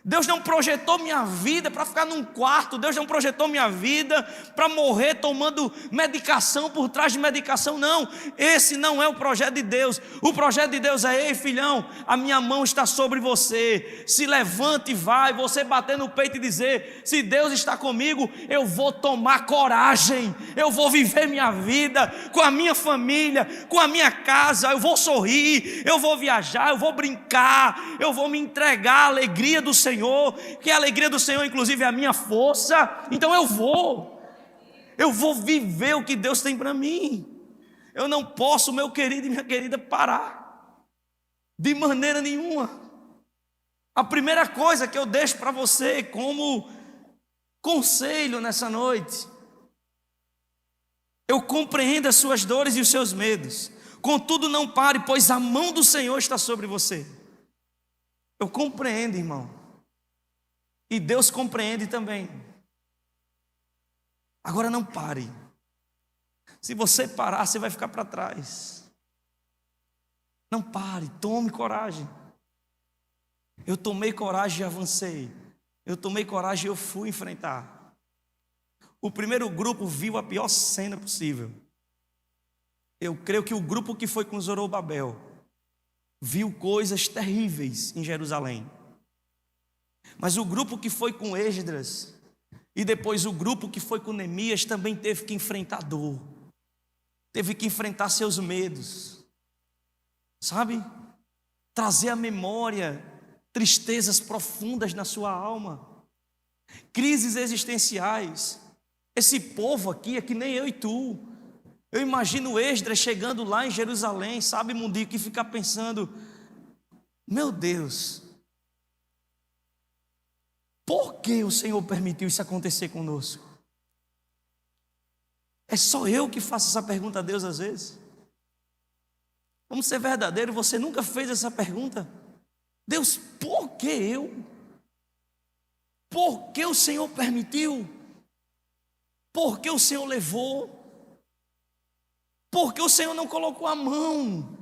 A: Deus não projetou minha vida para ficar num quarto. Deus não projetou minha vida para morrer tomando medicação por trás de medicação. Não, esse não é o projeto de Deus. O projeto de Deus é, ei filhão, a minha mão está sobre você. Se levante e vai, você bater no peito e dizer, se Deus está comigo, eu vou tomar coragem. Eu vou viver minha vida com a minha família, com a minha casa. Eu vou sorrir, eu vou viajar, eu vou brincar, eu vou me entregar à alegria do Senhor, que a alegria do Senhor inclusive é a minha força. Então eu vou viver o que Deus tem para mim. Eu não posso, meu querido e minha querida, parar de maneira nenhuma. A primeira coisa que eu deixo para você como conselho nessa noite: eu compreendo as suas dores e os seus medos, contudo não pare, pois a mão do Senhor está sobre você. Eu compreendo, irmão, e Deus compreende também. Agora não pare. Se você parar, você vai ficar para trás. Não pare, tome coragem. Eu tomei coragem e avancei. Eu tomei coragem e eu fui enfrentar. O primeiro grupo viu a pior cena possível. Eu creio que o grupo que foi com Zorobabel viu coisas terríveis em Jerusalém. Mas o grupo que foi com Esdras e depois o grupo que foi com Neemias também teve que enfrentar dor. Teve que enfrentar seus medos. Sabe? Trazer à memória tristezas profundas na sua alma. Crises existenciais. Esse povo aqui é que nem eu e tu. Eu imagino Esdras chegando lá em Jerusalém, sabe, mundinho, que fica pensando: meu Deus, por que o Senhor permitiu isso acontecer conosco? É só eu que faço essa pergunta a Deus às vezes. Vamos ser verdadeiros, você nunca fez essa pergunta? Deus, por que eu? Por que o Senhor permitiu? Por que o Senhor levou? Por que o Senhor não colocou a mão?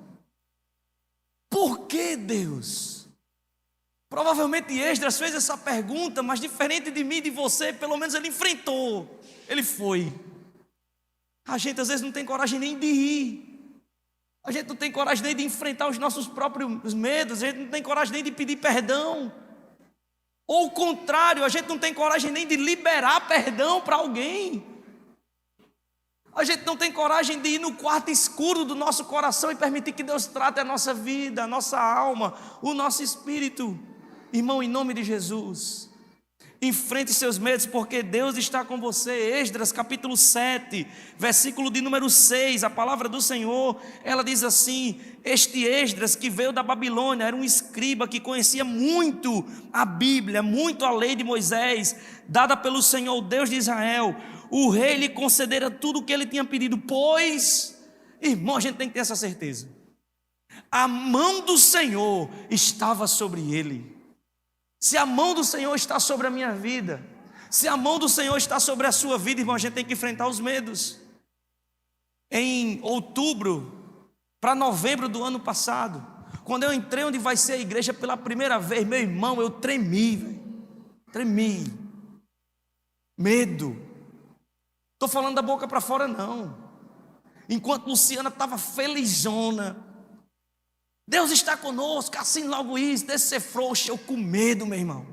A: Por que, Deus? Provavelmente Esdras fez essa pergunta, mas diferente de mim e de você, pelo menos ele enfrentou, ele foi. A gente às vezes não tem coragem nem de ir, a gente não tem coragem nem de enfrentar os nossos próprios medos, a gente não tem coragem nem de pedir perdão. Ou o contrário, a gente não tem coragem nem de liberar perdão para alguém. A gente não tem coragem de ir no quarto escuro do nosso coração e permitir que Deus trate a nossa vida, a nossa alma, o nosso espírito. Irmão, em nome de Jesus, enfrente seus medos, porque Deus está com você. Esdras capítulo 7, versículo de número 6, a palavra do Senhor, ela diz assim: este Esdras que veio da Babilônia era um escriba que conhecia muito a Bíblia, muito a lei de Moisés, dada pelo Senhor, o Deus de Israel. O rei lhe concedera tudo o que ele tinha pedido, pois, irmão, a gente tem que ter essa certeza, a mão do Senhor estava sobre ele. Se a mão do Senhor está sobre a minha vida, se a mão do Senhor está sobre a sua vida, irmão, a gente tem que enfrentar os medos. Em outubro para novembro do ano passado, quando eu entrei onde vai ser a igreja pela primeira vez, meu irmão, eu tremi, medo. Estou falando da boca para fora não. Enquanto Luciana estava felizona, Deus está conosco, assim logo isso, desse ser frouxo, eu com medo, meu irmão.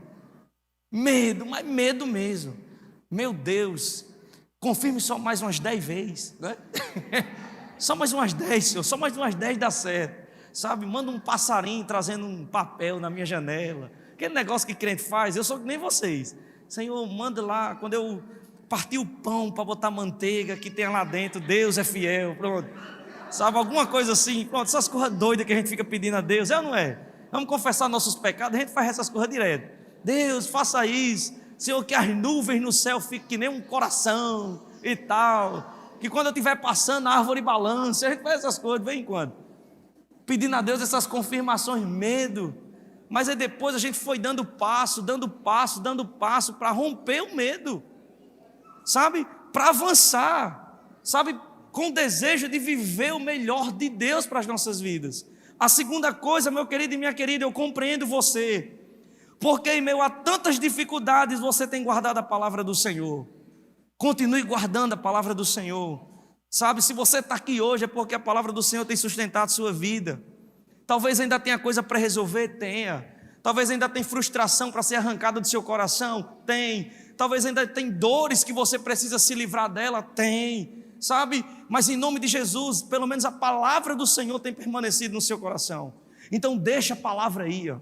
A: Medo, mas medo mesmo. Meu Deus, confirme só mais umas 10 vezes, né? Só mais umas 10, Senhor, só mais umas 10 dá certo. Sabe, manda um passarinho trazendo um papel na minha janela. Aquele negócio que crente faz, eu sou que nem vocês. Senhor, manda lá, quando eu partir o pão para botar manteiga que tem lá dentro, Deus é fiel, pronto. Sabe, alguma coisa assim, pronto, essas coisas doidas que a gente fica pedindo a Deus, é ou não é? Vamos confessar nossos pecados, a gente faz essas coisas direto. Deus, faça isso, Senhor, que as nuvens no céu fiquem que nem um coração e tal, que quando eu estiver passando a árvore balance, a gente faz essas coisas de vez em quando, pedindo a Deus essas confirmações, medo, mas aí depois a gente foi dando passo para romper o medo, sabe, para avançar, sabe, com o desejo de viver o melhor de Deus para as nossas vidas. A segunda coisa, meu querido e minha querida, eu compreendo você, porque em meio a tantas dificuldades você tem guardado a palavra do Senhor. Continue guardando a palavra do Senhor, sabe, se você está aqui hoje é porque a palavra do Senhor tem sustentado a sua vida. Talvez ainda tenha coisa para resolver, tenha. Talvez ainda tenha frustração para ser arrancada do seu coração, tem. Talvez ainda tenha dores que você precisa se livrar dela, tem, sabe? Mas em nome de Jesus, pelo menos a palavra do Senhor tem permanecido no seu coração. Então deixa a palavra aí, ó.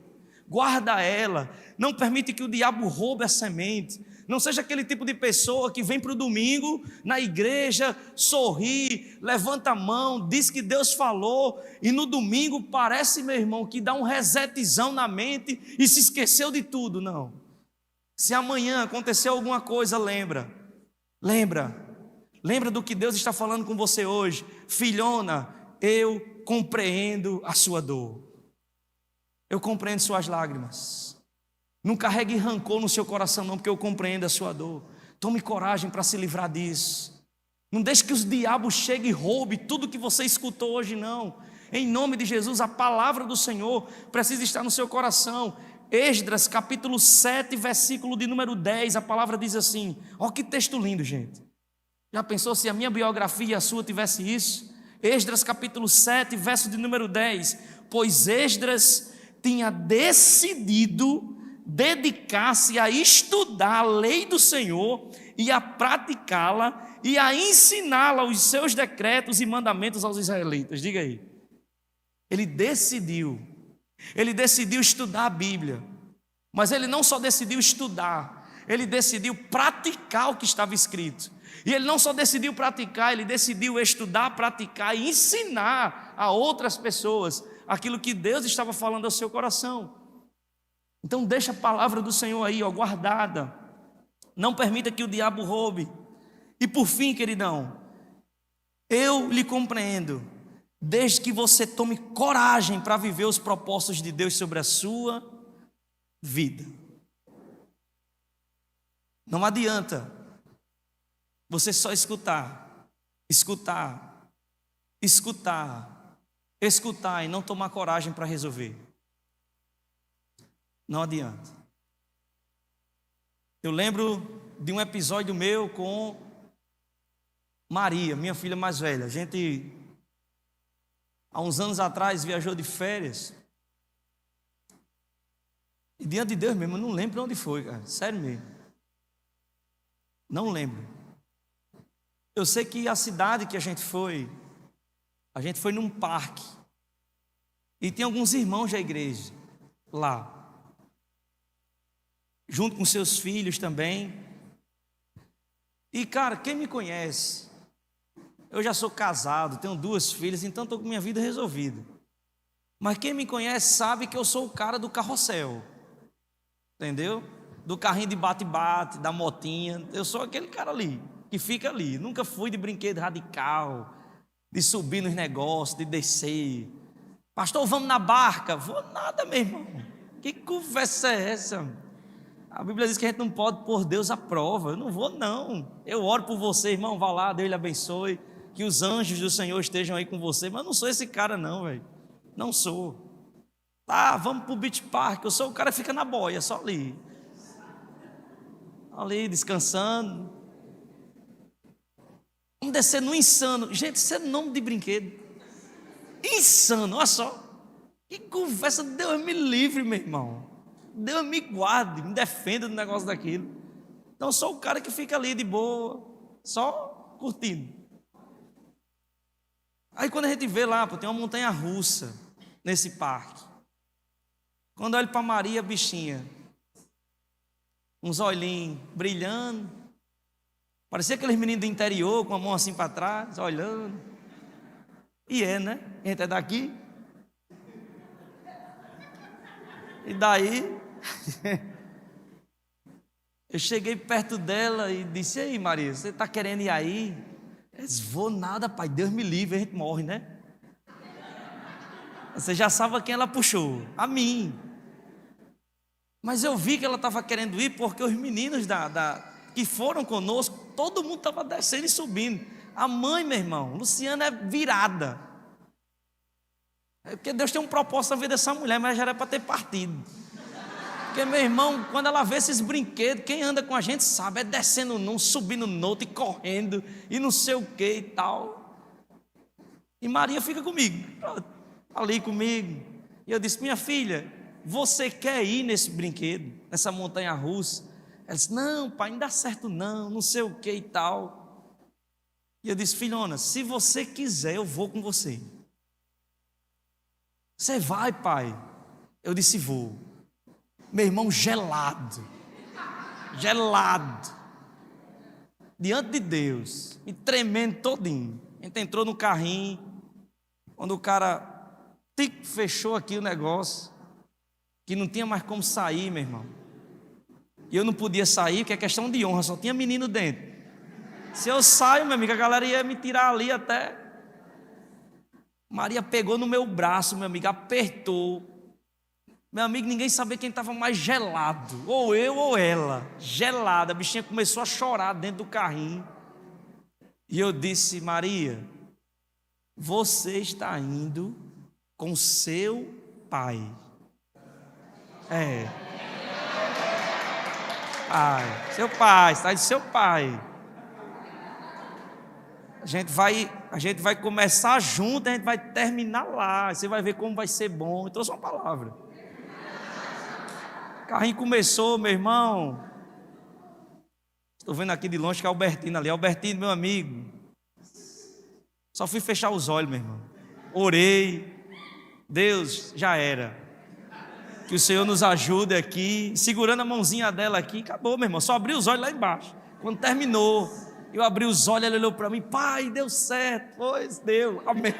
A: Guarda ela, não permite que o diabo roube a semente. Não seja aquele tipo de pessoa que vem para o domingo, na igreja, sorri, levanta a mão, diz que Deus falou, e no domingo parece, meu irmão, que dá um resetzão na mente e se esqueceu de tudo. Não. Se amanhã acontecer alguma coisa, lembra do que Deus está falando com você hoje. Filhona, eu compreendo a sua dor, eu compreendo suas lágrimas. Não carregue rancor no seu coração não, porque eu compreendo a sua dor. Tome coragem para se livrar disso. Não deixe que os diabos cheguem e roubem tudo que você escutou hoje, não. Em nome de Jesus, a palavra do Senhor precisa estar no seu coração. Esdras, capítulo 7, versículo de número 10, a palavra diz assim, ó que texto lindo, gente. Já pensou se a minha biografia e a sua tivesse isso? Esdras, capítulo 7, verso de número 10. Pois Esdras tinha decidido dedicar-se a estudar a lei do Senhor e a praticá-la e a ensiná-la os seus decretos e mandamentos aos israelitas. Diga aí. Ele decidiu estudar a Bíblia, mas ele não só decidiu estudar, ele decidiu praticar o que estava escrito. E ele não só decidiu praticar, ele decidiu estudar, praticar e ensinar a outras pessoas aquilo que Deus estava falando ao seu coração. Então deixa a palavra do Senhor aí, ó, guardada. Não permita que o diabo roube. E por fim, queridão, eu lhe compreendo, desde que você tome coragem para viver os propósitos de Deus sobre a sua vida. Não adianta você só escutar e não tomar coragem para resolver. Não adianta. Eu lembro de um episódio meu com Maria, minha filha mais velha. A gente, há uns anos atrás, viajou de férias. E diante de Deus mesmo, eu não lembro onde foi, cara. Sério mesmo. Não lembro. Eu sei que a cidade que a gente foi num parque. E tem alguns irmãos da igreja lá. Junto com seus filhos também. E, cara, quem me conhece, eu já sou casado, tenho 2 filhas, então estou com minha vida resolvida. Mas quem me conhece sabe que eu sou o cara do carrossel. Entendeu? Do carrinho de bate-bate, da motinha. Eu sou aquele cara ali, que fica ali. Nunca fui de brinquedo radical, de subir nos negócios, de descer. Pastor, vamos na barca? Vou nada, meu irmão. Que conversa é essa? A Bíblia diz que a gente não pode pôr Deus à prova. Eu não vou, não. Eu oro por você, irmão, vá lá, Deus lhe abençoe. Que os anjos do Senhor estejam aí com você. Mas eu não sou esse cara, não, velho. Não sou. Tá, vamos pro Beach Park. Eu sou o cara que fica na boia, só ali. Ali, descansando. Vamos descer no Insano. Gente, isso é nome de brinquedo. Insano, olha só. Que conversa, Deus me livre, meu irmão. Deus me guarde, me defenda do negócio daquilo. Então, eu sou o cara que fica ali de boa, só curtindo. Aí, quando a gente vê lá, tem uma montanha-russa nesse parque. Quando eu olho para Maria, bichinha, uns olhinhos brilhando, parecia aqueles meninos do interior, com a mão assim para trás, olhando. E né? A gente é daqui. E daí... eu cheguei perto dela e disse: "Ei, Maria, você está querendo ir aí?" Eu disse: "Vou nada, pai, Deus me livre, a gente morre, né?" Você já sabe quem ela puxou, a mim. Mas eu vi que ela estava querendo ir porque os meninos que foram conosco, todo mundo estava descendo e subindo. A mãe, meu irmão, Luciana é virada. É porque Deus tem um propósito na vida dessa mulher, mas já era para ter partido. Porque, meu irmão, quando ela vê esses brinquedos, quem anda com a gente sabe, é descendo num, subindo no outro e correndo, e não sei o que e tal. E Maria fica comigo, ali comigo. E eu disse: "Minha filha, você quer ir nesse brinquedo, nessa montanha-russa?" Ela disse: "Não, pai, não dá certo não, não sei o que e tal." E eu disse: "Filhona, se você quiser, eu vou com você." "Você vai, pai?" Eu disse: "Vou." Meu irmão, gelado, diante de Deus, e tremendo todinho. A gente entrou no carrinho, quando o cara fechou aqui o negócio, que não tinha mais como sair, meu irmão. E eu não podia sair, porque é questão de honra, só tinha menino dentro. Se eu saio, meu amigo, a galera ia me tirar ali até. Maria pegou no meu braço, meu amigo, apertou. Meu amigo, ninguém sabia quem estava mais gelado, ou eu ou ela, gelada. A bichinha começou a chorar dentro do carrinho. E eu disse: Maria, você está indo com seu pai. Seu pai, está de seu pai. A gente vai começar junto, a gente vai terminar lá. Você vai ver como vai ser bom. Eu trouxe uma palavra. O carrinho começou, meu irmão. Estou vendo aqui de longe que é Albertino ali. Albertino, meu amigo. Só fui fechar os olhos, meu irmão. Orei. Deus, já era. Que o Senhor nos ajude aqui. Segurando a mãozinha dela aqui. Acabou, meu irmão. Só abri os olhos lá embaixo. Quando terminou, eu abri os olhos, ela olhou para mim: pai, deu certo. Pois deu, amém.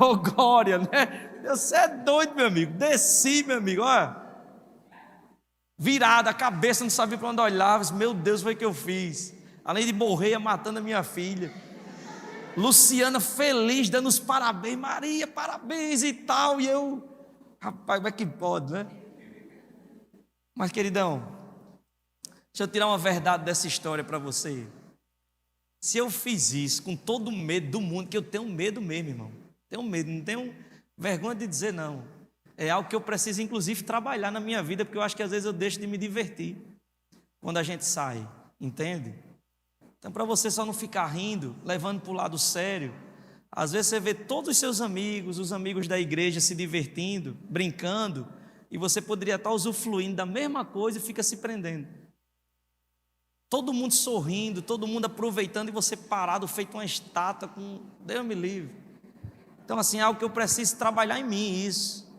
A: Oh, glória, né? Você é doido, meu amigo. Desci, meu amigo, olha. Virada, a cabeça, não sabia para onde olhava. Meu Deus, foi o que eu fiz. Além de morrer, matando a minha filha. Luciana feliz, dando os parabéns. Maria, parabéns e tal. E eu, rapaz, como é que pode, né? Mas, queridão, deixa eu tirar uma verdade dessa história para você. Se eu fiz isso com todo o medo do mundo, que eu tenho medo mesmo, irmão. Tenho medo, não tenho vergonha de dizer não. É algo que eu preciso, inclusive, trabalhar na minha vida, porque eu acho que às vezes eu deixo de me divertir quando a gente sai, entende? Então, para você só não ficar rindo, levando para o lado sério, às vezes você vê todos os seus amigos, os amigos da igreja se divertindo, brincando, e você poderia estar usufruindo da mesma coisa e fica se prendendo. Todo mundo sorrindo, todo mundo aproveitando, e você parado, feito uma estátua, com Deus me livre. Então, assim, é algo que eu preciso trabalhar em mim, isso.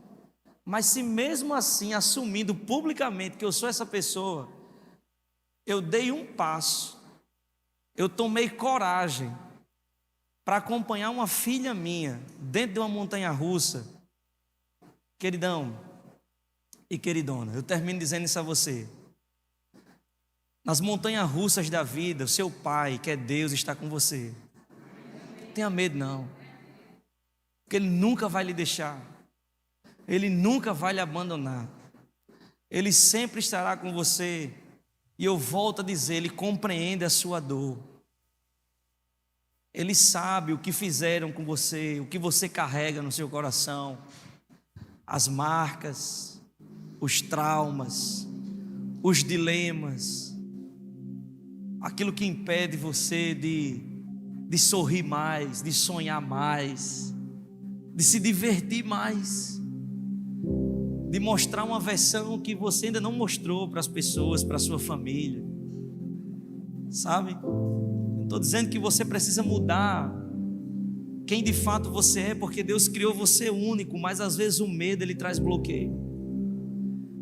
A: Mas se mesmo assim, assumindo publicamente que eu sou essa pessoa, eu dei um passo, eu tomei coragem para acompanhar uma filha minha dentro de uma montanha-russa, queridão e queridona, eu termino dizendo isso a você. Nas montanhas-russas da vida, o seu pai, que é Deus, está com você. Não tenha medo não, porque Ele nunca vai lhe deixar. Ele nunca vai lhe abandonar. Ele sempre estará com você. E eu volto a dizer, Ele compreende a sua dor. Ele sabe o que fizeram com você, o que você carrega no seu coração, as marcas, os traumas, os dilemas, aquilo que impede você de sorrir mais, de sonhar mais, de se divertir mais, de mostrar uma versão que você ainda não mostrou para as pessoas, para a sua família, sabe? Não estou dizendo que você precisa mudar quem de fato você é, porque Deus criou você único, mas às vezes o medo, ele traz bloqueio,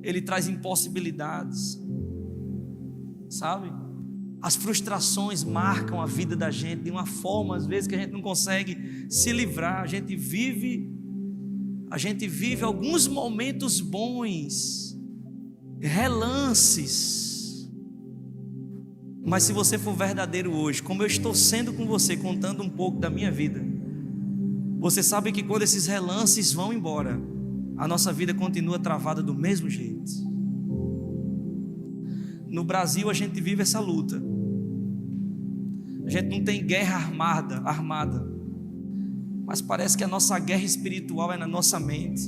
A: ele traz impossibilidades, sabe? As frustrações marcam a vida da gente de uma forma, às vezes, que a gente não consegue se livrar. A gente vive alguns momentos bons, relances, mas se você for verdadeiro hoje, como eu estou sendo com você, contando um pouco da minha vida, você sabe que quando esses relances vão embora, a nossa vida continua travada do mesmo jeito. No Brasil a gente vive essa luta, a gente não tem guerra armada, mas parece que a nossa guerra espiritual é na nossa mente.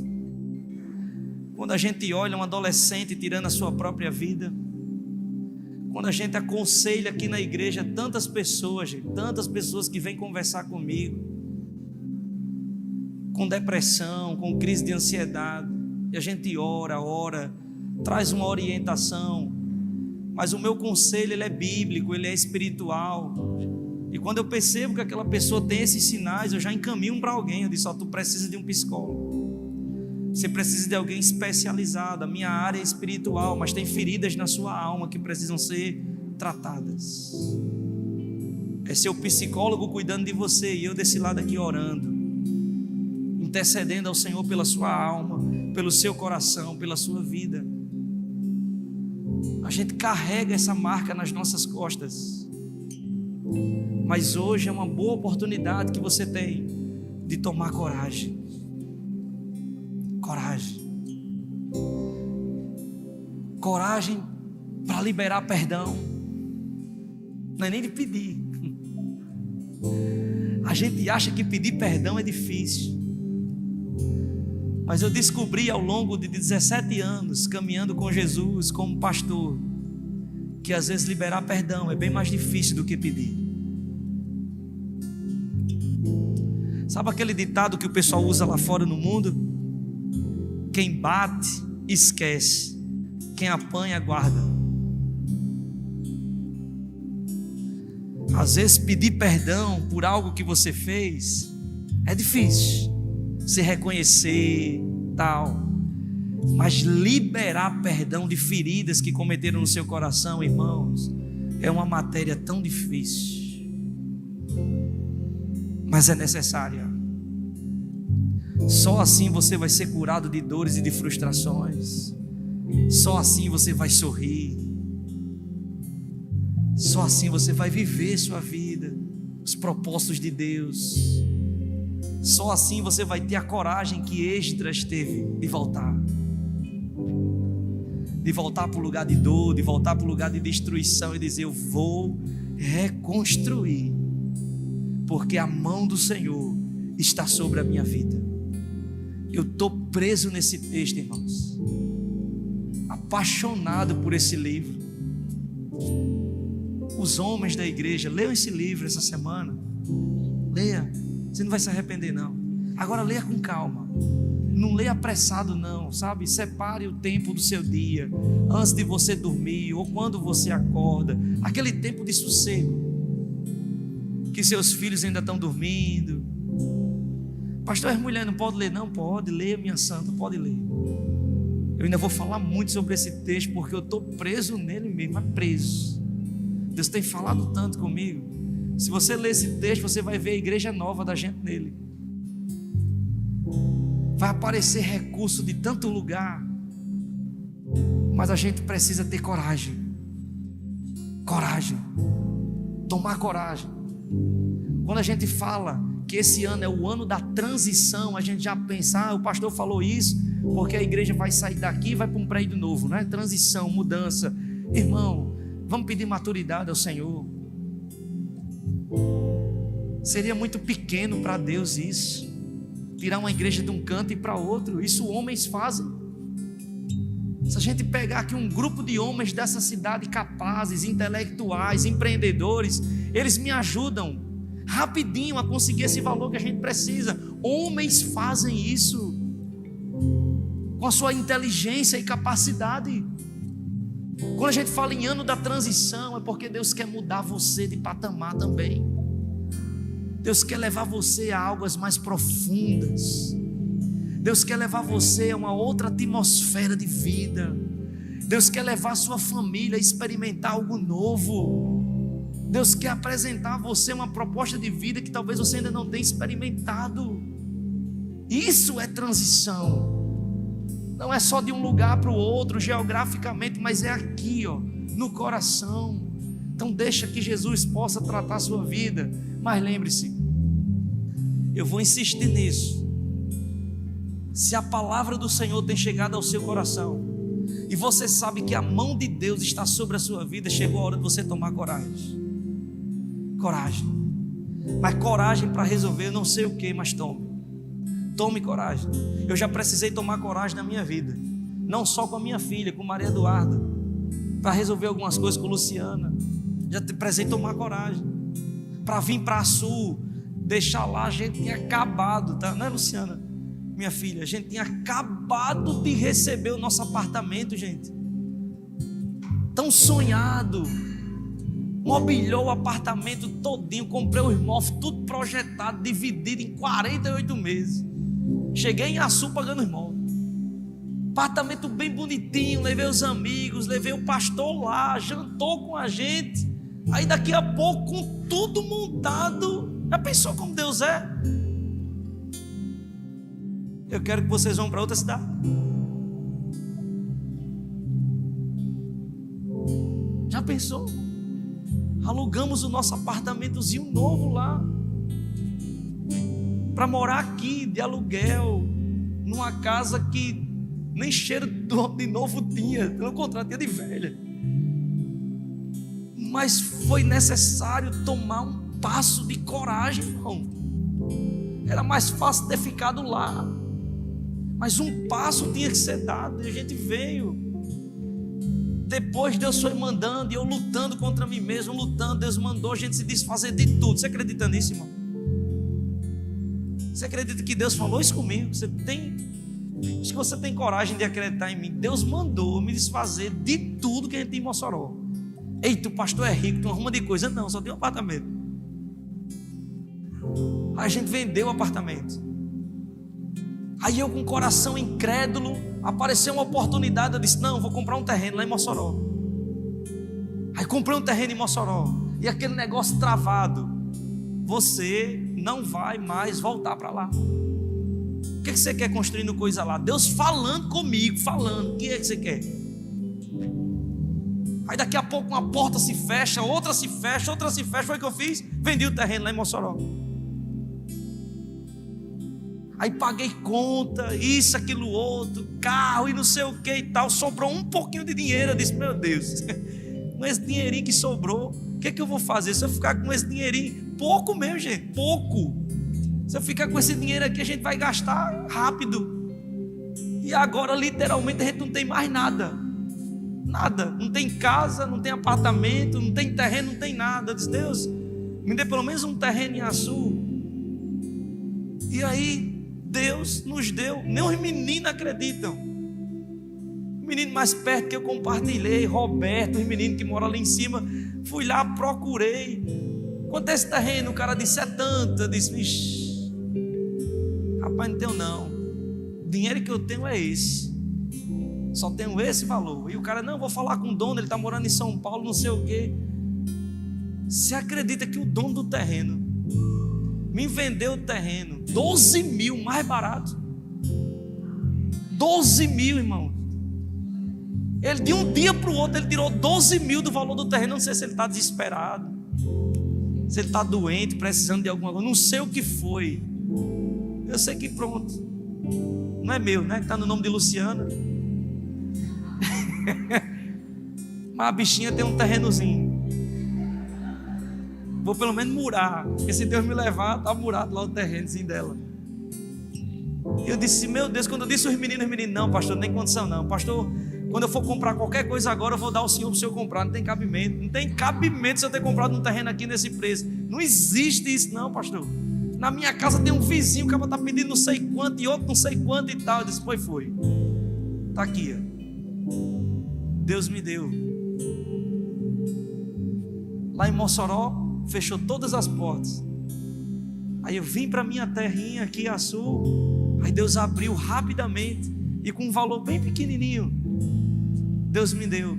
A: Quando a gente olha um adolescente tirando a sua própria vida, quando a gente aconselha aqui na igreja tantas pessoas que vêm conversar comigo, com depressão, com crise de ansiedade, e a gente ora, traz uma orientação, mas o meu conselho, ele é bíblico, ele é espiritual. E quando eu percebo que aquela pessoa tem esses sinais, eu já encaminho para alguém. Eu disse: tu precisa de um psicólogo, você precisa de alguém especializado. A minha área é espiritual, mas tem feridas na sua alma que precisam ser tratadas. É seu psicólogo cuidando de você, e eu desse lado aqui orando, intercedendo ao Senhor pela sua alma, pelo seu coração, pela sua vida. A gente carrega essa marca nas nossas costas, mas hoje é uma boa oportunidade que você tem de tomar coragem. Coragem para liberar perdão. Não é nem de pedir, A gente acha que pedir perdão é difícil, mas eu descobri ao longo de 17 anos caminhando com Jesus como pastor, que às vezes liberar perdão é bem mais difícil do que pedir. Sabe aquele ditado que o pessoal usa lá fora no mundo? Quem bate, esquece. Quem apanha, guarda. Às vezes pedir perdão por algo que você fez é difícil, se reconhecer, tal. Mas liberar perdão de feridas que cometeram no seu coração, irmãos, é uma matéria tão difícil, mas é necessária. Só assim você vai ser curado de dores e de frustrações. Só assim você vai sorrir. Só assim você vai viver sua vida, os propósitos de Deus. Só assim você vai ter a coragem que Esdras teve de voltar. De voltar para o lugar de dor, de voltar para o lugar de destruição e dizer: eu vou reconstruir, porque a mão do Senhor está sobre a minha vida. Eu estou preso nesse texto, irmãos, apaixonado por esse livro. Os homens da igreja, leiam esse livro essa semana. Leia, você não vai se arrepender não. Agora leia com calma, não leia apressado não, sabe? Separe o tempo do seu dia, antes de você dormir ou quando você acorda, aquele tempo de sossego, que seus filhos ainda estão dormindo. Pastor, as mulheres não podem ler? Não, pode, leia, minha santa, pode ler. Eu ainda vou falar muito sobre esse texto, porque eu estou preso nele mesmo, mas preso. Deus tem falado tanto comigo. Se você ler esse texto, você vai ver a igreja nova da gente nele. Vai aparecer recurso de tanto lugar, mas a gente precisa ter coragem. Coragem. Tomar coragem. Quando a gente fala que esse ano é o ano da transição, a gente já pensa: o pastor falou isso porque a igreja vai sair daqui e vai para um prédio novo, né? Transição, mudança. Irmão, vamos pedir maturidade ao Senhor. Seria muito pequeno para Deus isso, tirar uma igreja de um canto e para outro. Isso homens fazem. Se a gente pegar aqui um grupo de homens dessa cidade, capazes, intelectuais, empreendedores, eles me ajudam rapidinho a conseguir esse valor que a gente precisa. Homens fazem isso com a sua inteligência e capacidade. Quando a gente fala em ano da transição, é porque Deus quer mudar você de patamar também. Deus quer levar você a águas mais profundas. Deus quer levar você a uma outra atmosfera de vida. Deus quer levar a sua família a experimentar algo novo. Deus quer apresentar a você uma proposta de vida que talvez você ainda não tenha experimentado. Isso é transição. Não é só de um lugar para o outro geograficamente, mas é aqui, ó, no coração. Então deixa que Jesus possa tratar a sua vida. Mas lembre-se, eu vou insistir nisso. Se a palavra do Senhor tem chegado ao seu coração e você sabe que a mão de Deus está sobre a sua vida, chegou a hora de você tomar coragem. Coragem. Mas coragem para resolver, eu não sei o que, mas tome coragem. Eu já precisei tomar coragem na minha vida, não só com a minha filha, com Maria Eduarda, para resolver algumas coisas com Luciana. Já precisei tomar coragem para vir para a Sul, deixar lá. A gente tinha acabado, tá? Não é, Luciana? Minha filha, a gente tinha acabado de receber o nosso apartamento, gente. Tão sonhado. Mobiliou o apartamento todinho, comprei os móveis, tudo projetado, dividido em 48 meses. Cheguei em Açu pagando os móveis. Apartamento bem bonitinho, levei os amigos, levei o pastor lá, jantou com a gente. Aí daqui a pouco, com tudo montado, já pensou como Deus é? Eu quero que vocês vão para outra cidade. Já pensou? Alugamos o nosso apartamentozinho novo lá, para morar aqui de aluguel, numa casa que nem cheiro de novo tinha, pelo contrário, tinha de velha. Mas foi necessário tomar um passo de coragem, irmão. Era mais fácil ter ficado lá, mas um passo tinha que ser dado, e a gente veio. Depois Deus foi mandando, e eu lutando contra mim mesmo, lutando. Deus mandou a gente se desfazer de tudo. Você acredita nisso, irmão? Você acredita que Deus falou isso comigo? Acho que você tem coragem de acreditar em mim. Deus mandou me desfazer de tudo que a gente tem em Mossoró. Eita, o pastor é rico, tem uma ruma de coisa. Não, só tem um apartamento. A gente vendeu o apartamento. Aí eu, com o coração incrédulo, apareceu uma oportunidade. Eu disse: não, vou comprar um terreno lá em Mossoró. Aí comprei um terreno em Mossoró. E aquele negócio travado. Você não vai mais voltar para lá. O que você quer construindo coisa lá? Deus falando comigo, falando. O que é que você quer? Aí daqui a pouco uma porta se fecha, outra se fecha, outra se fecha. Foi o que eu fiz? Vendi o terreno lá em Mossoró. Aí paguei conta, isso, aquilo, outro, carro e não sei o que e tal. Sobrou um pouquinho de dinheiro. Eu disse: meu Deus, com esse dinheirinho que sobrou, o que eu vou fazer? Se eu ficar com esse dinheirinho, pouco mesmo, gente, pouco. Se eu ficar com esse dinheiro aqui, a gente vai gastar rápido. E agora, literalmente, a gente não tem mais nada. Nada, não tem casa, não tem apartamento, não tem terreno, não tem nada. Eu disse: Deus, me dê pelo menos um terreno em Açu. E aí Deus nos deu. Nem os meninos acreditam. O menino mais perto que eu compartilhei, Roberto, os meninos que moram ali em cima, fui lá, procurei. Quanto é esse terreno? O cara disse: é tanto. Eu disse: ixi, rapaz, não tenho não. O dinheiro que eu tenho é esse. Só tenho esse valor. E o cara: não, vou falar com o dono, ele está morando em São Paulo, não sei o quê. Você acredita que o dono do terreno me vendeu o terreno 12 mil, mais barato? 12 mil, irmão. Ele, de um dia para o outro, ele tirou 12 mil do valor do terreno. Não sei se ele está desesperado, se ele está doente, precisando de alguma coisa, não sei o que foi. Eu sei que pronto, não é meu, né? Está no nome de Luciana. Mas a bichinha tem um terrenozinho. Vou pelo menos murar, porque se Deus me levar, está murado lá o terrenozinho dela. E eu disse: meu Deus, quando eu disse os meninos, não, pastor, não tem condição não. Pastor, quando eu for comprar qualquer coisa agora, eu vou dar ao senhor para o senhor comprar. Não tem cabimento. Não tem cabimento se eu ter comprado um terreno aqui nesse preço. Não existe isso não, pastor. Na minha casa tem um vizinho que está pedindo não sei quanto, e outro não sei quanto e tal. Eu disse: pois foi. Está aqui, ó. Deus me deu. Lá em Mossoró, fechou todas as portas. Aí eu vim para minha terrinha aqui, Açu. Aí Deus abriu rapidamente, e com um valor bem pequenininho, Deus me deu.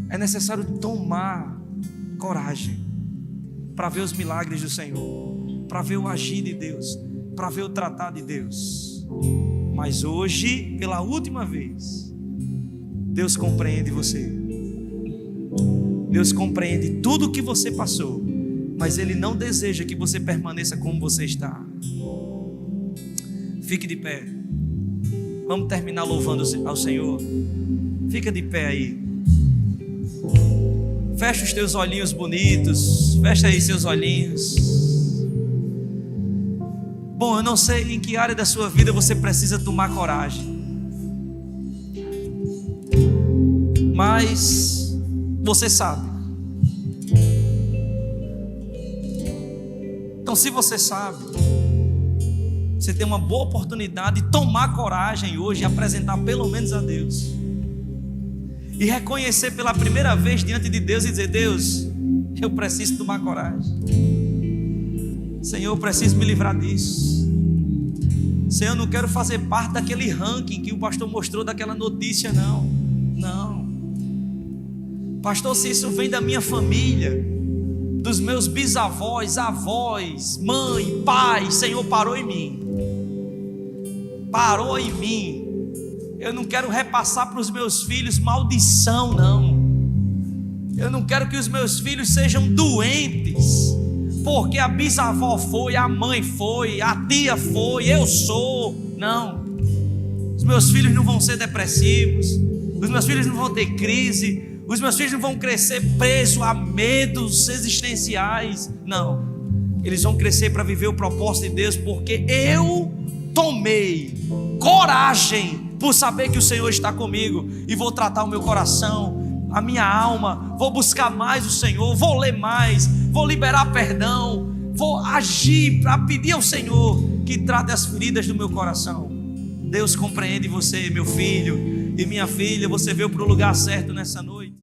A: É necessário tomar coragem para ver os milagres do Senhor, para ver o agir de Deus, para ver o tratar de Deus. Mas hoje, pela última vez, Deus compreende você. Deus compreende tudo o que você passou, mas Ele não deseja que você permaneça como você está. Fique de pé. Vamos terminar louvando ao Senhor. Fica de pé aí. Fecha os teus olhinhos bonitos. Fecha aí seus olhinhos. Bom, eu não sei em que área da sua vida você precisa tomar coragem, mas você sabe. Então, se você sabe, você tem uma boa oportunidade de tomar coragem hoje e apresentar pelo menos a Deus, e reconhecer pela primeira vez diante de Deus e dizer: Deus, eu preciso tomar coragem. Senhor, eu preciso me livrar disso. Senhor, eu não quero fazer parte daquele ranking que o pastor mostrou, daquela notícia, não. Não. Pastor, se isso vem da minha família, dos meus bisavós, avós, mãe, pai, Senhor, parou em mim. Parou em mim. Eu não quero repassar para os meus filhos maldição, não. Eu não quero que os meus filhos sejam doentes, porque a bisavó foi, a mãe foi, a tia foi, eu sou. Não. Os meus filhos não vão ser depressivos, os meus filhos não vão ter crise, Os meus filhos não vão crescer presos a medos existenciais. Não. Eles vão crescer para viver o propósito de Deus, porque eu tomei coragem por saber que o Senhor está comigo, e vou tratar o meu coração, a minha alma, vou buscar mais o Senhor, vou ler mais, vou liberar perdão, vou agir para pedir ao Senhor que trate as feridas do meu coração. Deus compreende você, meu filho e minha filha. Você veio para o lugar certo nessa noite.